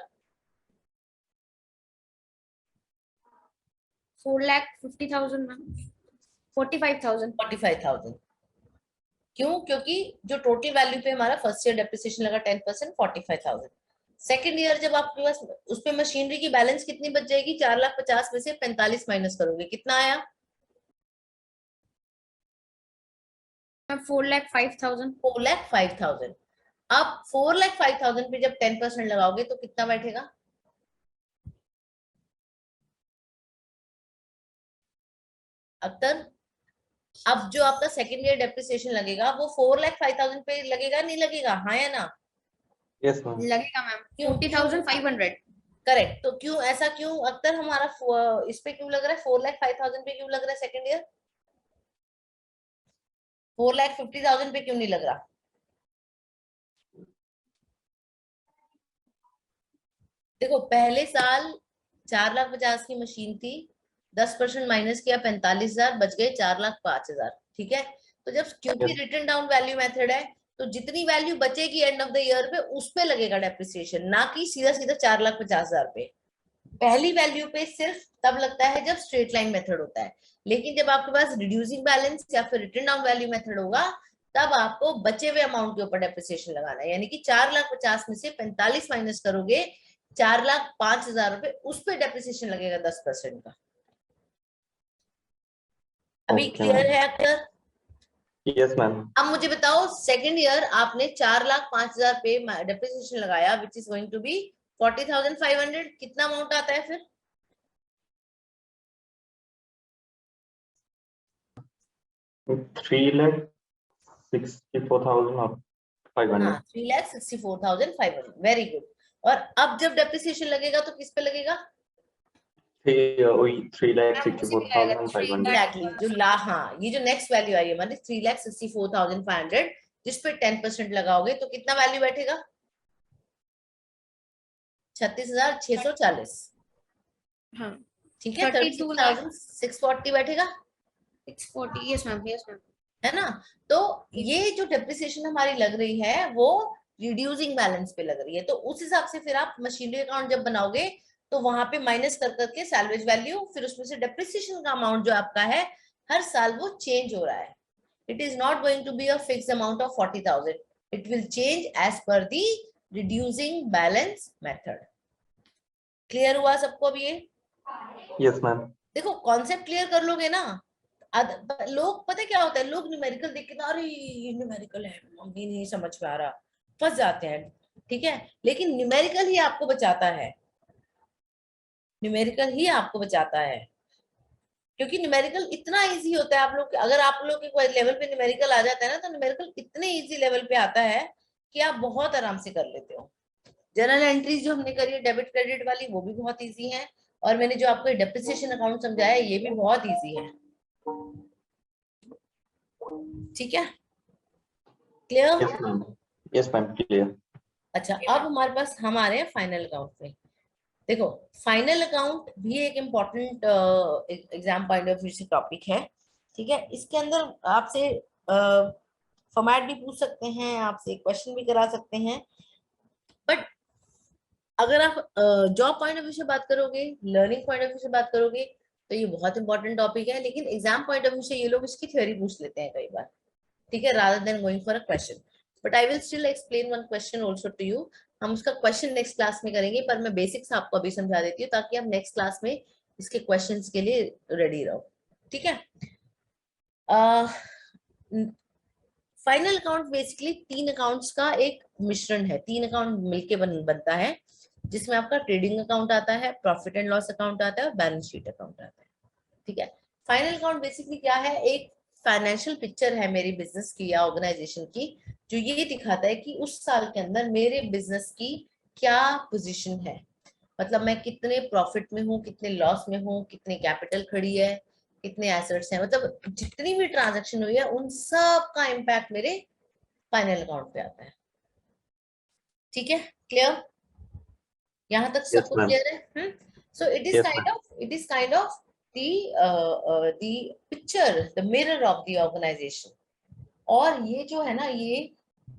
4,50,000 मैम, 45,000। 45,000। क्यों? क्योंकि जो टोटल वैल्यू पे हमारा फर्स्ट ईयर डेप्रिसिएशन लगा 10%, 45,000। सेकेंड ईयर जब आपके पास उस पे मशीनरी की बैलेंस कितनी बच जाएगी? 4,50,000 में से 45 माइनस करोगे, कितना आया? 4,05,000। 4,05,000। अब 4,05,000 पे जब 10% लगाओगे तो कितना बैठेगा? अख्तर, अब जो आपका सेकेंड ईयर डेप्रिसिएशन लगेगा वो 4,05,000 पे लगेगा, नहीं लगेगा? हाँ या ना? Yes ma'am. लगेगा मैम, क्यों? 40,500। करेक्ट। तो क्यों ऐसा, क्यों अख्तर हमारा इस पे क्यों लग रहा है? 4,05,000 पे क्यों लग रहा है सेकेंड ईयर? 4,50,000 पे क्यों नहीं लग रहा? देखो, पहले साल 4,50,000 की मशीन थी, 10% माइनस किया 45,000, बच गए 4,05,000। ठीक है, तो जब क्योंकि रिटर्न डाउन वैल्यू मेथड है तो जितनी वैल्यू बचेगी एंड ऑफ द ईयर पे उस पे लगेगा डेप्रिसिएशन, ना कि सीधा सीधा 4,50,000 पे। पहली वैल्यू पे सिर्फ तब लगता है जब स्ट्रेट लाइन मेथड होता है, लेकिन जब आपके पास रिड्यूसिंग बैलेंस या फिर रिटर्न डाउन वैल्यू मेथड होगा तब आपको बचे हुए अमाउंट के ऊपर डेप्रिसिएशन लगाना है। यानी कि 4,50,000 में से 45 माइनस करोगे, 4,05,000 रुपए, उस पर डेप्रिसिएशन लगेगा 10% का। अभी क्लियर है अख्तर? Yes ma'am. अब मुझे बताओ, सेकेंड ईयर आपने 4,05,000 पे डेप्रिसिएशन लगाया which is going to be 40,500, कितना अमाउंट आता है फिर? $3,64,500। 3,64,500। Very good. और अब जब डेप्रिसिएशन लगेगा तो किस पे लगेगा? 3,64,500। एग्जैक्टली, जो हाँ, ये जो नेक्स्ट वैल्यू आई है हमारी 3,64,500, जिस पे 10% लगाओगे तो कितना वैल्यू बैठेगा? 36,640। हाँ, ठीक है, 32,640 बैठेगा, 640। Yes ma'am, yes ma'am. है ना? तो ये जो डेप्रिसिएशन हमारी लग रही है वो रिड्यूसिंग बैलेंस पे लग रही है, तो उस हिसाब से फिर आप मशीनरी अकाउंट जब बनाओगे तो वहां पे माइनस कर करके सैलवेज वैल्यू, फिर उसमें से डेप्रिसिएशन का अमाउंट जो आपका है हर साल वो चेंज हो रहा है। It is not going to be a fixed amount of 40,000, it will change as per the reducing balance method. Clear हुआ सबको अब ये? Yes ma'am. देखो, कॉन्सेप्ट क्लियर कर लोगे ना, लोग पता है क्या होता है, लोग न्यूमेरिकल देख के ना, अरे ये न्यूमेरिकल है मम्मी नहीं समझ में आ रहा, फंस जाते हैं। ठीक है, लेकिन न्यूमेरिकल ही आपको बचाता है, न्यूमेरिकल ही आपको बचाता है, क्योंकि न्यूमेरिकल इतना इजी होता है। आप लोग, अगर आप लोग के कोई लेवल पे न्यूमेरिकल आ जाता है ना, तो न्यूमेरिकल इतने इजी लेवल पे आता है कि आप बहुत आराम से कर लेते हो। जनरल एंट्रीज जो हमने करी है डेबिट क्रेडिट वाली, वो भी बहुत इजी है, और मैंने जो आपको डेप्रिसिएशन अकाउंट समझाया ये भी बहुत इजी है। ठीक है, clear? Yes ma'am. Yes ma'am, clear. अच्छा, अब हमारे पास हम आ रहे हैं फाइनल अकाउंट में। देखो, फाइनल अकाउंट भी एक important exam point of view से टॉपिक है। ठीक है, इसके अंदर आपसे फॉर्मेट भी पूछ सकते हैं, आपसे क्वेश्चन भी करा सकते हैं। बट अगर आप जॉब पॉइंट ऑफ व्यू से बात करोगे, लर्निंग पॉइंट ऑफ व्यू से बात करोगे, तो ये बहुत इंपॉर्टेंट टॉपिक है। लेकिन एग्जाम पॉइंट ऑफ व्यू से ये लोग इसकी थ्योरी पूछ लेते हैं कई बार, ठीक है, rather than going for a question. But I will still explain one question also to you. हम उसका क्वेश्चन नेक्स्ट क्लास में करेंगे, पर मैं बेसिक्स आपको अभी समझा देती हूँ ताकि आप नेक्स्ट क्लास में इसके क्वेश्चंस के लिए रेडी रहो। ठीक है, फाइनल अकाउंट बेसिकली 3 अकाउंट्स का एक मिश्रण है, 3 अकाउंट मिलके बनता है, जिसमें आपका ट्रेडिंग अकाउंट आता है, प्रॉफिट एंड लॉस अकाउंट आता है और बैलेंस शीट अकाउंट आता है। ठीक है, फाइनल अकाउंट बेसिकली क्या है, एक फाइनेंशियल पिक्चर है मेरी बिजनेस की या ऑर्गेनाइजेशन की, जो ये दिखाता है कि उस साल के अंदर मेरे बिजनेस की क्या पोजीशन है। मतलब मैं कितने प्रॉफिट में हूँ, कितने लॉस में हूँ, कितने कैपिटल खड़ी है, कितने एसेट्स हैं, मतलब जितनी भी ट्रांजैक्शन हुई है उन सब का इम्पैक्ट मेरे फाइनल अकाउंट पे आता है। ठीक है, क्लियर? यहाँ तक यस सबको मैम। क्लियर है? So it is yes kind ma'am. Of the picture, the mirror of the organization। और ये जो है ना, ये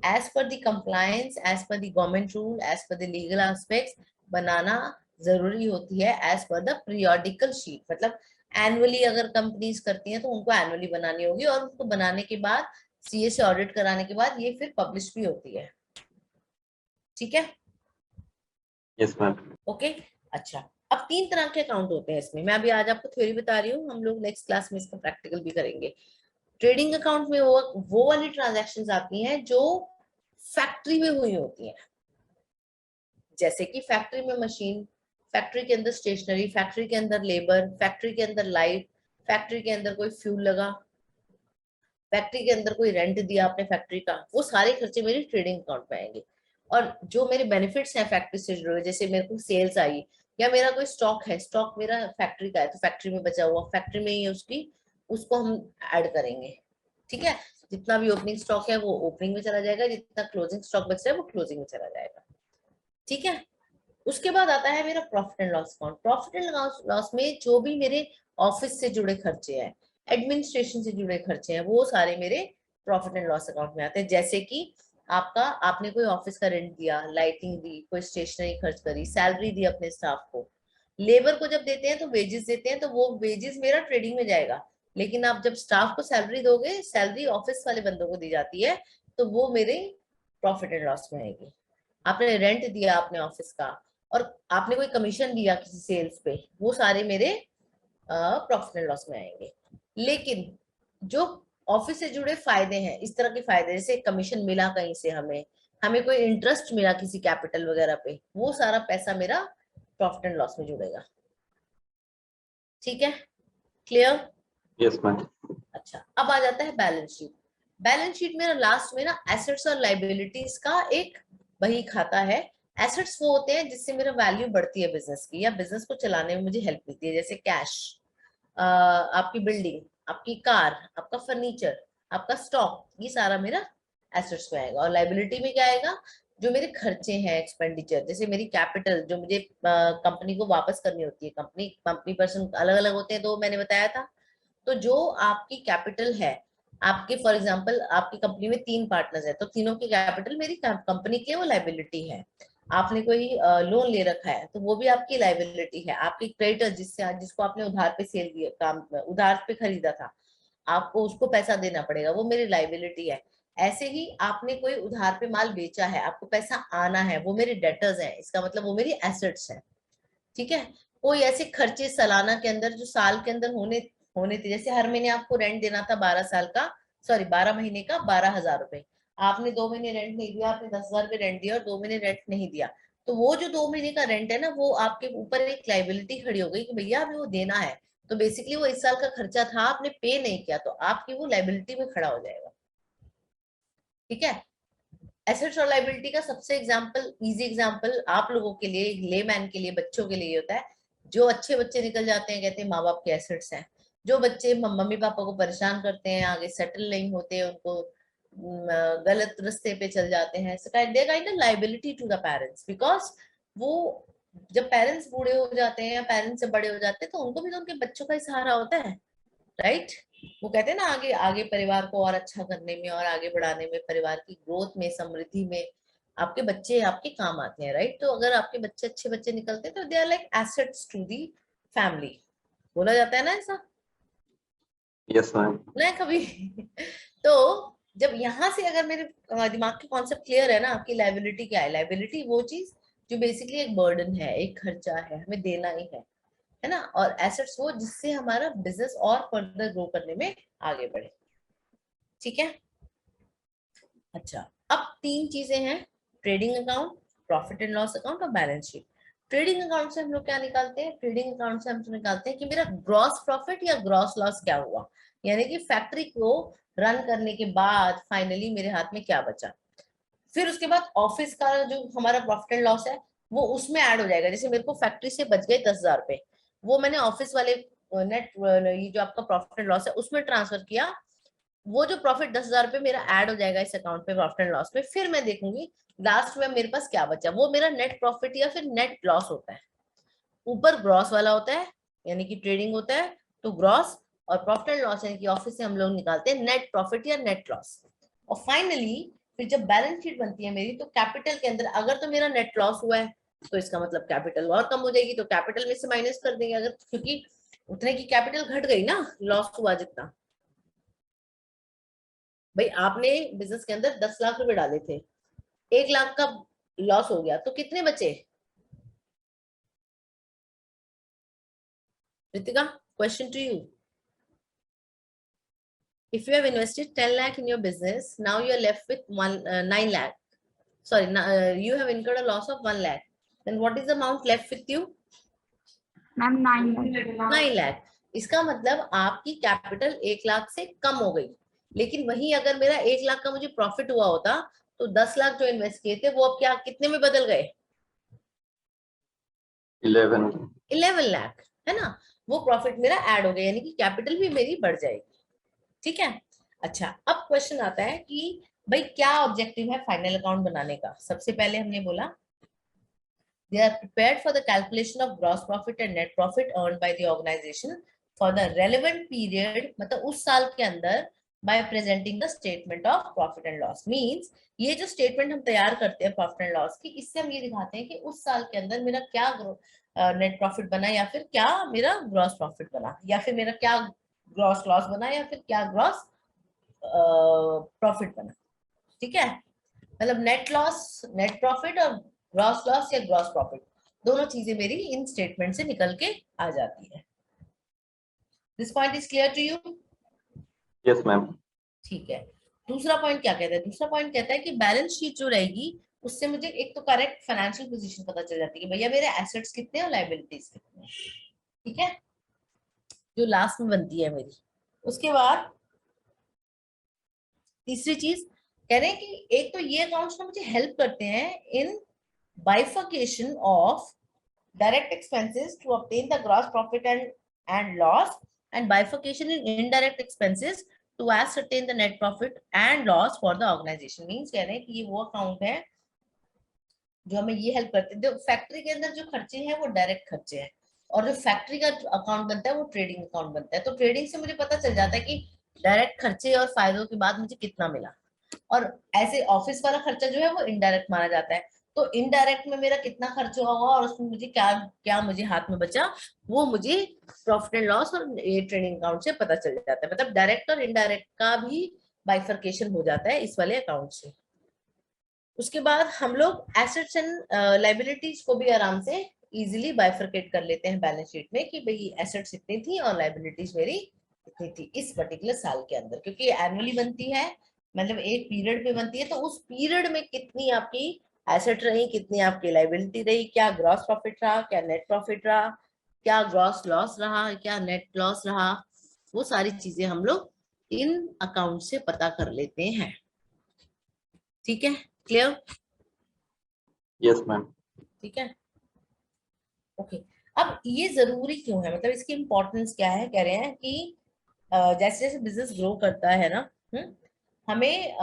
as per the compliance, as per the government rule, as per the legal aspects बनाना जरूरी होती है, as per the periodical sheet. मतलब एनुअली अगर कंपनीज करती हैं तो उनको एनुअली बनानी होगी, और उनको बनाने के बाद सीए से ऑडिट कराने के बाद ये फिर पब्लिश भी होती है। ठीक है, यस मैम। ओके। अच्छा, अब 3 तरह के अकाउंट होते हैं इसमें, मैं अभी आज आपको थ्योरी बता रही हूँ, हम लोग नेक्स्ट क्लास में इसका प्रैक्टिकल भी करेंगे। ट्रेडिंग अकाउंट में वो वाली ट्रांजैक्शंस आती हैं जो फैक्ट्री में हुई होती हैं, जैसे कि फैक्ट्री में मशीन, फैक्ट्री के अंदर स्टेशनरी, फैक्ट्री के अंदर लेबर, फैक्ट्री के अंदर लाइट, फैक्ट्री के अंदर कोई फ्यूल लगा, फैक्ट्री के अंदर कोई रेंट दिया आपने फैक्ट्री का, वो सारे खर्चे मेरे ट्रेडिंग अकाउंट में आएंगे। और जो मेरे बेनिफिट्स हैं फैक्ट्री से जुड़े हुए, जैसे मेरे को सेल्स आई या मेरा कोई स्टॉक है, स्टॉक मेरा फैक्ट्री का है तो फैक्ट्री में बचा हुआ फैक्ट्री में ही उसको हम ऐड करेंगे। ठीक है, जितना भी ओपनिंग स्टॉक है वो ओपनिंग में चला जाएगा, जितना क्लोजिंग स्टॉक बच रहा है वो क्लोजिंग में चला जाएगा। ठीक है, उसके बाद आता है मेरा profit and loss account. Profit and loss में जो भी मेरे ऑफिस से जुड़े खर्चे हैं, एडमिनिस्ट्रेशन से जुड़े खर्चे हैं, वो सारे मेरे प्रॉफिट एंड लॉस अकाउंट में आते हैं। जैसे कि आपने कोई ऑफिस का रेंट दिया, लाइटिंग दी, कोई स्टेशनरी खर्च करी, सैलरी दी अपने स्टाफ को, लेबर को जब देते हैं तो वेजेस देते हैं, तो वो वेजेस मेरा ट्रेडिंग में जाएगा। लेकिन आप जब स्टाफ को सैलरी दोगे, सैलरी ऑफिस वाले बंदों को दी जाती है, तो वो मेरे प्रॉफिट एंड लॉस में आएगी। आपने रेंट दिया अपने ऑफिस का, और आपने कोई कमीशन दिया किसी सेल्स पे, वो सारे मेरे प्रॉफिट एंड लॉस में आएंगे। लेकिन जो ऑफिस से जुड़े फायदे हैं, इस तरह के फायदे, जैसे कमीशन मिला कहीं से, हमें कोई इंटरेस्ट मिला किसी कैपिटल वगैरह पे, वो सारा पैसा मेरा प्रॉफिट एंड लॉस में जुड़ेगा। ठीक है, क्लियर? Yes ma'am. अच्छा, अब आ जाता है बैलेंस शीट। बैलेंस शीट मेरा लास्ट में ना एसेट्स और लाइबिलिटीज का एक बही खाता है। एसेट्स वो होते हैं जिससे मेरा वैल्यू बढ़ती है बिजनेस की, या बिजनेस को चलाने में मुझे हेल्प मिलती है, जैसे कैश, आपकी बिल्डिंग, आपकी कार, आपका फर्नीचर, आपका स्टॉक, ये सारा मेरा एसेट्स में आएगा। और लाइबिलिटी में क्या आएगा, जो मेरे खर्चे हैं, एक्सपेंडिचर, जैसे मेरी कैपिटल जो मुझे कंपनी को वापस करनी होती है, कंपनी पर्सन अलग अलग होते हैं, तो मैंने बताया था। तो जो आपकी कैपिटल है, आपके फॉर एग्जांपल आपकी कंपनी में 3 पार्टनर्स है, तो तीनों की कैपिटल मेरी कंपनी की वो लाइबिलिटी है। आपने कोई लोन ले रखा है तो वो भी आपकी लाइबिलिटी है। आपकी क्रेडिटर जिसको आपने उधार पे सेल दिया, काम उधार पे खरीदा था, आपको उसको पैसा देना पड़ेगा, वो मेरी लाइबिलिटी है। ऐसे ही आपने कोई उधार पे माल बेचा है, आपको पैसा आना है, वो मेरे डेटर्स हैं, इसका मतलब वो मेरी एसेट्स है। ठीक है, कोई ऐसे खर्चे सालाना के अंदर जो साल के अंदर होने होने थे, जैसे हर महीने आपको रेंट देना था 12 महीने का 12,000 रुपए, आपने 2 महीने रेंट नहीं दिया, आपने 10,000 रुपए रेंट दिया और 2 महीने रेंट नहीं दिया, तो वो जो 2 महीने का रेंट है ना, वो आपके ऊपर एक लाइबिलिटी खड़ी हो गई कि भैया अभी वो देना है। तो बेसिकली वो इस साल का खर्चा था, आपने पे नहीं किया, तो आपकी वो लाइबिलिटी में खड़ा हो जाएगा। ठीक है, एसेट्स और लाइबिलिटी का सबसे इजी एग्जांपल आप लोगों के लिए, लेमैन के लिए, बच्चों के लिए होता है। जो अच्छे बच्चे निकल जाते हैं, कहते हैं माँ बाप के एसेट्स हैं। जो बच्चे मम्मी पापा को परेशान करते हैं, आगे सेटल नहीं होते, उनको गलत रास्ते पे चल जाते हैं, so they kind of liability to the parents, because वो जब पेरेंट्स बूढ़े हो जाते हैं या पेरेंट्स से बड़े हो जाते हैं तो उनको भी तो उनके बच्चों का ही सहारा होता है, राइट। वो कहते हैं ना आगे आगे परिवार को और अच्छा करने में और आगे बढ़ाने में, परिवार की ग्रोथ में, समृद्धि में आपके बच्चे आपके काम आते हैं, राइट। तो अगर आपके बच्चे अच्छे बच्चे निकलते हैं तो they are like assets to the family, बोला जाता है ना ऐसा, यस मैम। ना कभी तो जब यहाँ से अगर मेरे दिमाग के कॉन्सेप्ट क्लियर है ना, आपकी लायबिलिटी क्या है, लायबिलिटी वो चीज जो बेसिकली एक बर्डन है, एक खर्चा है, हमें देना ही है ना, और एसेट्स वो जिससे हमारा बिजनेस और फर्दर ग्रो करने में आगे बढ़े, ठीक है। अच्छा, अब 3 चीजें हैं, trading account, profit and loss account और बैलेंस शीट। ट्रेडिंग अकाउंट से हम लोग क्या निकालते हैं, ट्रेडिंग अकाउंट से हम तो निकालते हैं कि मेरा ग्रॉस प्रॉफिट या ग्रॉस लॉस क्या हुआ, यानी कि फैक्ट्री को रन करने के बाद फाइनली मेरे हाथ में क्या बचा। फिर उसके बाद ऑफिस का जो हमारा प्रॉफिट एंड लॉस है वो उसमें ऐड हो जाएगा, जैसे मेरे को फैक्ट्री से बच गए 10,000 रुपए, वो मैंने ऑफिस वाले नेट ये जो आपका प्रॉफिट एंड लॉस है उसमें ट्रांसफर किया, वो जो प्रॉफिट 10,000 रुपए मेरा ऐड हो जाएगा इस अकाउंट पे प्रॉफिट एंड लॉस में। फिर मैं देखूंगी लास्ट में मेरे पास क्या बचा, वो मेरा नेट प्रॉफिट या फिर नेट लॉस होता है। ऊपर ग्रॉस वाला होता है यानी कि ट्रेडिंग होता है तो ग्रॉस, और प्रॉफिट एंड लॉस यानी कि ऑफिस से हम लोग निकालते हैं नेट प्रॉफिट या नेट लॉस। और फाइनली फिर जब बैलेंस शीट बनती है मेरी, तो कैपिटल के अंदर अगर तो मेरा नेट लॉस हुआ है तो इसका मतलब कैपिटल और कम हो जाएगी, तो कैपिटल में से माइनस कर देंगे, अगर क्योंकि उतने की कैपिटल घट गई ना, लॉस हुआ जितना। भाई आपने बिजनेस के अंदर 10 लाख रुपए डाले थे, 1 लाख का लॉस हो गया, तो कितने बचे। Ritika, question to you. If you have invested 10 lakh in your business, now you are left with 9 lakh. Sorry, you have incurred a loss of 1 lakh. Then what is the amount left with you? Ma'am 9 lakh. इसका मतलब आपकी capital 1 lakh से कम हो गई, लेकिन वहीं अगर मेरा 1 लाख का मुझे प्रॉफिट हुआ होता तो 10 लाख जो इन्वेस्ट किए थे वो अब क्या कितने में बदल गए, 11 लाख, है ना। वो प्रॉफिट मेरा ऐड हो गया, यानी कि कैपिटल भी मेरी बढ़ जाएगी, ठीक है। अच्छा, अब क्वेश्चन आता है कि भाई क्या ऑब्जेक्टिव है फाइनल अकाउंट बनाने का। सबसे पहले हमने बोला they are prepared for the calculation of gross profit and net profit earned by the organization for the relevant period, मतलब उस साल के अंदर, by presenting the statement of profit and loss। means ये जो स्टेटमेंट हम तैयार करते हैं प्रॉफिट एंड लॉस की, इससे हम ये दिखाते हैं कि उस साल के अंदर मेरा क्या नेट प्रॉफिट बना, या फिर क्या मेरा ग्रॉस प्रॉफिट बना, या फिर मेरा क्या ग्रॉस लॉस बना, या फिर क्या ग्रॉस प्रॉफिट बना, ठीक है। मतलब नेट लॉस, नेट प्रॉफिट और ग्रॉस लॉस या ग्रॉस प्रॉफिट, दोनों चीजें मेरी इन स्टेटमेंट से निकल के आ जाती है। This point is clear to you? Yes ma'am. ठीक है। दूसरा पॉइंट क्या कहता है, दूसरा पॉइंट कहता है कि बैलेंस शीट जो रहेगी उससे मुझे एक तो करेक्ट फाइनेंशियल पोजीशन पता चल जाती है कि भैया मेरे एसेट्स कितने और लायबिलिटीज कितने हैं, ठीक है, जो लास्ट में बनती है मेरी। उसके बाद तीसरी चीज कह रहे हैं कि एक तो ये अकाउंट्स ना मुझे हेल्प करते हैं इन bifurcation of direct expenses to obtain the gross profit and loss, and bifurcation in indirect expenses to ascertain the net profit and loss for the organization। means कह रहे हैं कि ये वो अकाउंट है जो हमें ये हेल्प करते हैं। जो फैक्ट्री के अंदर जो खर्चे हैं वो डायरेक्ट खर्चे हैं, और जो फैक्ट्री का अकाउंट बनता है वो ट्रेडिंग अकाउंट बनता है। तो ट्रेडिंग से मुझे पता चल जाता है कि डायरेक्ट खर्चे और फायदों के बाद मुझे कितना मिला, और ऐसे ऑफिस वाला खर्चा जो है वो इनडायरेक्ट माना जाता है। तो इनडायरेक्ट में मेरा कितना खर्च हुआ और उसमें मुझे क्या क्या मुझे हाथ में बचा, वो मुझे प्रॉफिट एंड लॉस और ये ट्रेडिंग अकाउंट से पता चल जाता है। मतलब डायरेक्ट और इनडायरेक्ट का भी बाइफर्केशन हो जाता है इस वाले अकाउंट से। उसके बाद हम लोग एसेट्स एंड लायबिलिटीज को भी आराम से इजीली बाइफर्केट कर लेते हैं बैलेंस शीट में कि भाई एसेट्स इतनी थी और लायबिलिटीज मेरी इतनी थी इस पर्टिकुलर साल के अंदर, क्योंकि एनुअली बनती है, मतलब एक पीरियड पे बनती है, तो उस पीरियड में कितनी आपकी एसेट रही, कितनी आपकी लायबिलिटी रही, क्या ग्रॉस प्रॉफिट रहा, क्या नेट प्रॉफिट रहा, क्या ग्रॉस लॉस रहा, क्या नेट लॉस रहा, वो सारी चीजें हम लोग इन अकाउंट से पता कर लेते हैं, ठीक है, क्लियर? Yes ma'am. ठीक है, ओके। अब ये जरूरी क्यों है, मतलब इसकी इंपॉर्टेंस क्या है, कह रहे हैं कि जैसे जैसे बिजनेस ग्रो करता है ना, हमें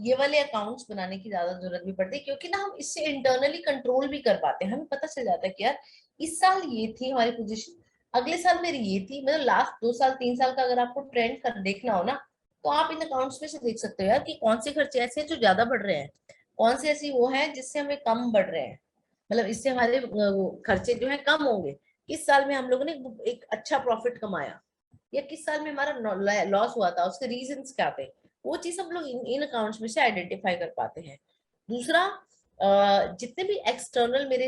ये वाले अकाउंट्स बनाने की ज्यादा जरूरत भी पड़ती है, क्योंकि ना हम इससे इंटरनली कंट्रोल भी कर पाते हैं। हमें पता चल जाता है कि यार इस साल ये थी हमारी पोजीशन, अगले साल मेरी ये थी, मतलब लास्ट 2 साल 3 साल का अगर आपको ट्रेंड कर देखना हो ना, तो आप इन अकाउंट्स में से देख सकते हो यार कि कौन से खर्चे ऐसे हैं जो ज्यादा बढ़ रहे हैं, कौन से ऐसी वो है जिससे हमें कम बढ़ रहे हैं, मतलब इससे हमारे खर्चे जो है कम होंगे। किस साल में हम लोगों ने एक अच्छा प्रॉफिट कमाया, या किस साल में हमारा लॉस हुआ था, उसके रीजंस क्या थे, वो चीज हम लोग इन अकाउंट्स में से आइडेंटिफाई कर पाते हैं। दूसरा, जितने भी एक्सटर्नल मेरे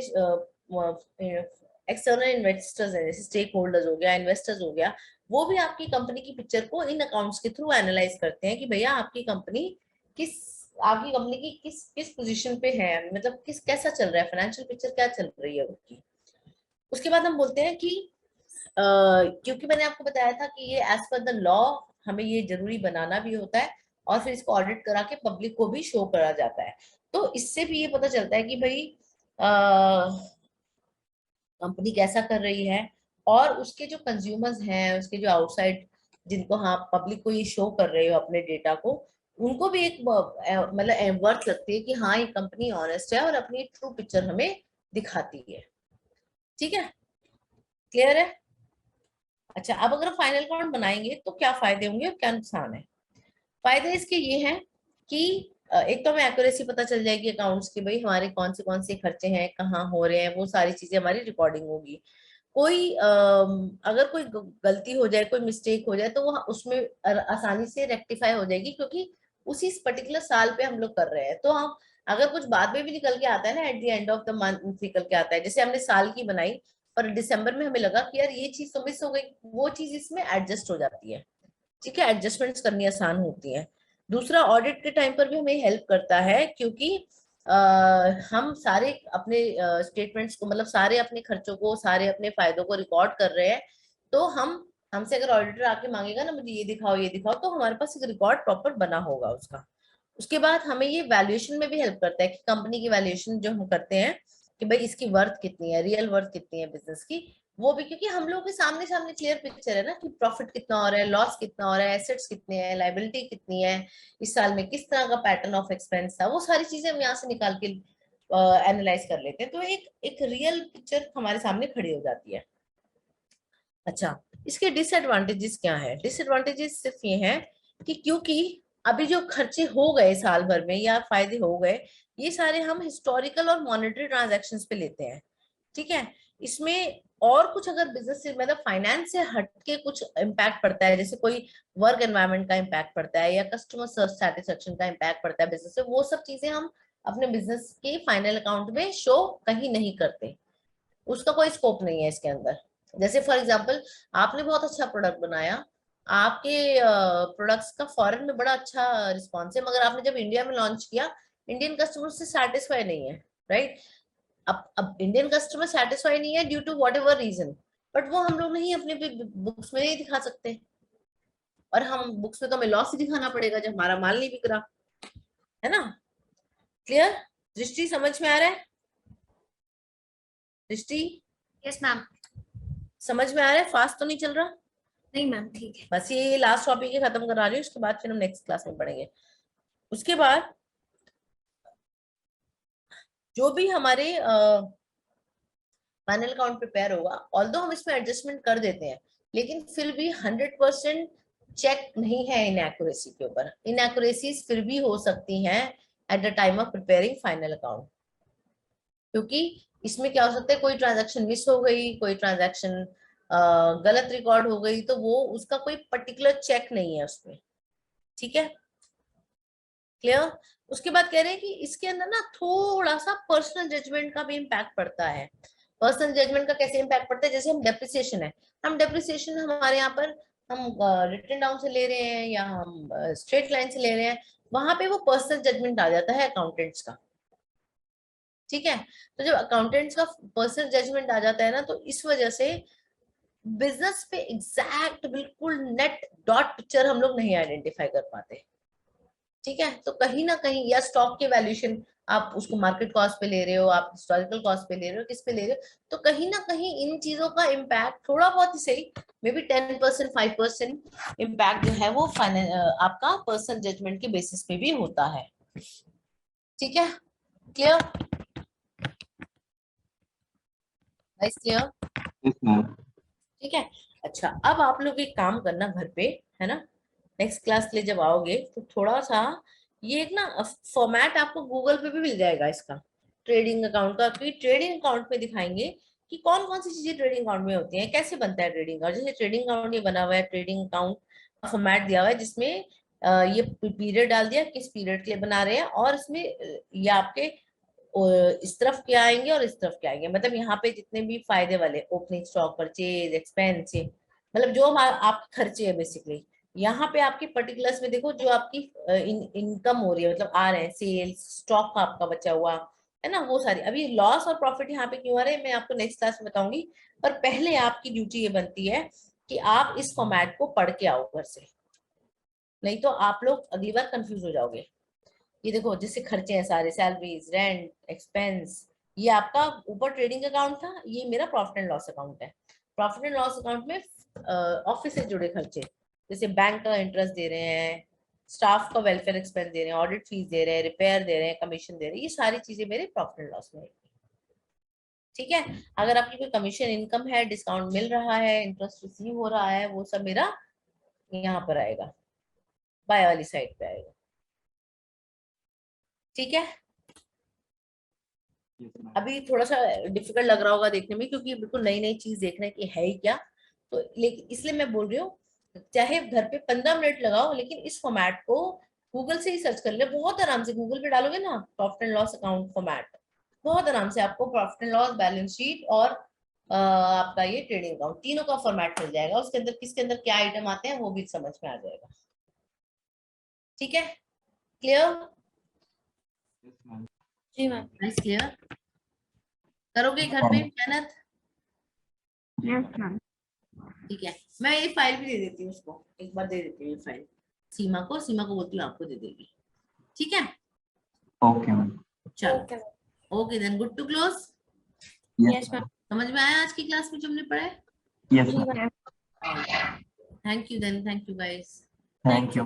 एक्सटर्नल इन्वेस्टर्स हैं, जैसे स्टेक होल्डर्स हो गया, इन्वेस्टर्स हो गया, वो भी आपकी कंपनी की पिक्चर को इन अकाउंट्स के थ्रू एनालाइज करते हैं कि भैया किस आपकी कंपनी की किस किस पोजीशन पे है, मतलब किस कैसा चल रहा है, फाइनेंशियल पिक्चर क्या चल रही है उसकी। उसके बाद हम बोलते हैं कि क्योंकि मैंने आपको बताया था कि ये एज पर द लॉ हमें ये जरूरी बनाना भी होता है, और फिर इसको ऑडिट करा के पब्लिक को भी शो करा जाता है। तो इससे भी ये पता चलता है कि भाई कंपनी कैसा कर रही है, और उसके जो कंज्यूमर्स हैं, उसके जो आउटसाइड जिनको हाँ पब्लिक को ये शो कर रहे हो अपने डेटा को, उनको भी एक मतलब वर्थ लगती है कि हाँ ये कंपनी ऑनेस्ट है और अपनी ट्रू पिक्चर हमें दिखाती है। ठीक है, क्लियर है? अच्छा, अब अगर फाइनल अकाउंट बनाएंगे तो क्या फायदे होंगे और क्या नुकसान है? फायदे इसके ये हैं कि एक तो हमें एक्यूरेसी पता चल जाएगी अकाउंट्स की, भाई हमारे कौन से खर्चे हैं, कहाँ हो रहे हैं, वो सारी चीजें हमारी रिकॉर्डिंग होगी। कोई अगर कोई गलती हो जाए, कोई मिस्टेक हो जाए, तो वो उसमें आसानी से रेक्टिफाई हो जाएगी, क्योंकि उसी पर्टिकुलर साल पे हम लोग कर रहे हैं। तो हम अगर कुछ बाद में भी निकल के आता है ना, at the end of the month निकल के आता है, जैसे हमने साल की बनाई पर दिसंबर में हमें लगा कि यार ये चीज तो मिस हो गई, वो चीज इसमें एडजस्ट हो जाती है। ठीक है, एडजस्टमेंट्स करनी आसान होती है। दूसरा, ऑडिट के टाइम पर भी हमें हेल्प करता है, क्योंकि हम सारे अपने स्टेटमेंट्स को, मतलब सारे अपने खर्चों को, सारे अपने फायदों को रिकॉर्ड कर रहे हैं। तो हमसे अगर ऑडिटर आके मांगेगा ना मुझे ये दिखाओ, तो हमारे पास एक रिकॉर्ड प्रॉपर बना होगा उसका। उसके बाद हमें ये वैल्यूएशन में भी हेल्प करता है कि कंपनी की वैल्यूएशन जो हम करते हैं कि भाई इसकी वर्थ कितनी है, रियल वर्थ कितनी है बिजनेस की, वो भी, क्योंकि हम लोगों के सामने सामने क्लियर पिक्चर है ना कि प्रॉफिट कितना हो रहा है, लॉस कितना हो रहा है, एसेट्स कितने हैं, लाइबिलिटी कितनी है, इस साल में किस तरह का पैटर्न ऑफ एक्सपेंस था, वो सारी चीजें हम यहाँ से निकाल के एनालाइज कर लेते हैं। तो एक एक रियल पिक्चर हमारे सामने खड़ी हो जाती है। अच्छा, इसके डिसएडवांटेजेस क्या है? डिसएडवांटेजेस सिर्फ ये हैं कि क्योंकि अभी जो खर्चे हो गए साल भर में या फायदे हो गए, ये सारे हम हिस्टोरिकल और मॉनेटरी ट्रांजैक्शंस पे लेते हैं। ठीक है, इसमें और कुछ अगर बिजनेस से, मतलब फाइनेंस से हटके कुछ इम्पैक्ट पड़ता है, जैसे कोई वर्क एनवायरनमेंट का इम्पैक्ट पड़ता है या कस्टमर सेटिस्फेक्शन का इम्पैक्ट पड़ता है बिजनेस से, वो सब चीजें हम अपने बिजनेस के फाइनल अकाउंट में शो कहीं नहीं करते, उसका कोई स्कोप नहीं है इसके अंदर। जैसे फॉर एग्जांपल, आपने बहुत अच्छा प्रोडक्ट बनाया, आपके प्रोडक्ट्स का फॉरेन में बड़ा अच्छा रिस्पॉन्स है, मगर आपने जब इंडिया में लॉन्च किया, इंडियन कस्टमर से सेटिस्फाई नहीं है, राइट? अब इंडियन कस्टमर सेटिस्फाई नहीं है due to whatever reason, but वो हम लोग नहीं अपने बुक्स में नहीं दिखा सकते, और हम बुक्स में तो हमें लॉस ही दिखाना पड़ेगा जब हमारा माल नहीं बिक रहा है ना। क्लियर? दृष्टि समझ में आ रहा है? दृष्टि यस मैम। समझ में आ रहा है? फास्ट तो नहीं चल रहा? नहीं मैम, ठीक है। बस ये लास्ट टॉपिक ही खत्म करा रही हूँ, उसके बाद फिर हम नेक्स्ट क्लास में पढ़ेंगे। उसके बाद जो भी हमारे फाइनल अकाउंट प्रिपेयर होगा, ऑल्दो हम इसमें एडजस्टमेंट कर देते हैं, लेकिन फिर भी 100% चेक नहीं है इनएक्यूरेसी के ऊपर। इनएक्यूरेसीज फिर भी हो सकती हैं at the time of preparing final account, क्योंकि इसमें क्या हो सकता है, कोई ट्रांजैक्शन मिस हो गई, कोई ट्रांजैक्शन गलत रिकॉर्ड हो गई, तो वो उसका कोई पर्टिकुलर चेक नहीं है उसमें। ठीक है, क्लियर? उसके बाद कह रहे हैं कि इसके अंदर ना थोड़ा सा पर्सनल जजमेंट का भी इम्पैक्ट पड़ता है। पर्सनल जजमेंट का कैसे इम्पैक्ट पड़ता है? जैसे हम डेप्रिसिएशन है, हम डेप्रिसिएशन हमारे यहाँ पर हम रिटन डाउन से ले रहे हैं या हम स्ट्रेट लाइन से ले रहे हैं, वहां पे वो पर्सनल जजमेंट आ जाता है अकाउंटेंट्स का। ठीक है, तो जब अकाउंटेंट्स का पर्सनल जजमेंट आ जाता है ना, तो इस वजह से बिजनेस पे एग्जैक्ट बिल्कुल नेट डॉट पिक्चर हम लोग नहीं आइडेंटिफाई कर पाते। ठीक है, तो कहीं ना कहीं, या स्टॉक के वैल्यूएशन आप उसको मार्केट कॉस्ट पे ले रहे हो, आप हिस्टोरिकल कॉस्ट पे ले रहे हो, किस पे ले रहे हो, तो कहीं ना कहीं इन चीजों का इम्पैक्ट थोड़ा बहुत ही सही, मे बी 10% 5% इम्पैक्ट जो है वो आपका पर्सनल जजमेंट के बेसिस पे भी होता है। ठीक है, clear? Nice, clear? Yes ma'am. ठीक है। अच्छा, अब आप लोग एक काम करना घर पे, है ना, नेक्स्ट क्लास के लिए जब आओगे तो थोड़ा सा ये एक ना फॉर्मेट आपको गूगल पे भी मिल जाएगा इसका, ट्रेडिंग अकाउंट का, क्योंकि ट्रेडिंग अकाउंट में दिखाएंगे कि कौन कौन सी चीजें ट्रेडिंग अकाउंट में होती हैं, कैसे बनता है ट्रेडिंग अकाउंट। जैसे ट्रेडिंग अकाउंट ये बना हुआ है, ट्रेडिंग अकाउंट का फॉर्मेट दिया हुआ है जिसमें ये पीरियड डाल दिया किस पीरियड के लिए बना रहे हैं, और इसमें ये आपके इस तरफ क्या आएंगे और इस तरफ क्या आएंगे, मतलब यहाँ पे जितने भी फायदे वाले ओपनिंग स्टॉक, परचेज, एक्सपेंस, मतलब जो आप खर्चे है बेसिकली, यहाँ पे आपकी पर्टिकुलर्स में देखो जो आपकी इनकम हो रही है, मतलब आ रहे हैं सेल्स, स्टॉक का आपका बचा हुआ है ना, वो सारी। अभी लॉस और प्रॉफिट यहाँ पे क्यों आ रहे हैं मैं आपको नेक्स्ट क्लास में बताऊंगी, पर पहले आपकी ड्यूटी ये बनती है कि आप इस फॉर्मेट को पढ़ के आओ घर से, नहीं तो आप लोग अगली बार कंफ्यूज हो जाओगे। ये देखो जैसे खर्चे हैं सारे, सैलरीज, रेंट, एक्सपेंस, ये आपका ऊपर ट्रेडिंग अकाउंट था, ये मेरा प्रॉफिट एंड लॉस अकाउंट है। प्रॉफिट एंड लॉस अकाउंट में ऑफिस से जुड़े खर्चे, जैसे बैंक का इंटरेस्ट दे रहे हैं, स्टाफ का वेलफेयर एक्सपेंस दे रहे हैं, ऑडिट फीस दे रहे हैं, रिपेयर दे रहे हैं, कमीशन दे रहे हैं, ये सारी चीजें मेरे प्रॉफिट एंड लॉस में आएगी। ठीक है, अगर आपकी कोई कमीशन इनकम है, डिस्काउंट मिल रहा है, इंटरेस्ट रिसीव हो रहा है, वो सब मेरा यहाँ पर आएगा, बाय वाली साइड पे आएगा। ठीक है, अभी थोड़ा सा डिफिकल्ट लग रहा होगा देखने में क्योंकि बिल्कुल नई नई चीज देखने की है ही क्या, तो लेकिन इसलिए मैं बोल रही हूँ चाहे घर पे 15 मिनट लगाओ, लेकिन इस फॉर्मेट को गूगल से ही सर्च कर ले, बहुत आराम से गूगल पे डालोगे ना profit and loss account format, बहुत आराम से आपको profit and loss, balance sheet और आपका ये ट्रेडिंग अकाउंट, तीनों का फॉर्मेट मिल जाएगा, उसके अंदर किसके अंदर क्या आइटम आते हैं वो भी समझ में आ जाएगा। ठीक है, क्लियर? जी मैम। Nice, clear. करोगे घर पे मेहनत? Yes ma'am. ठीक है, मैं ये फाइल भी दे देती हूँ उसको, एक बार दे देती हूँ ये फाइल सीमा को, सीमा को बोलती हूँ आपको दे देगी। ठीक है, ओके मैम। चलो, okay then, good to close. Yes ma'am. समझ में आया आज की क्लास में जो हमने पढ़ा है? Yes ma'am. Thank you then, thank you guys. Thank you.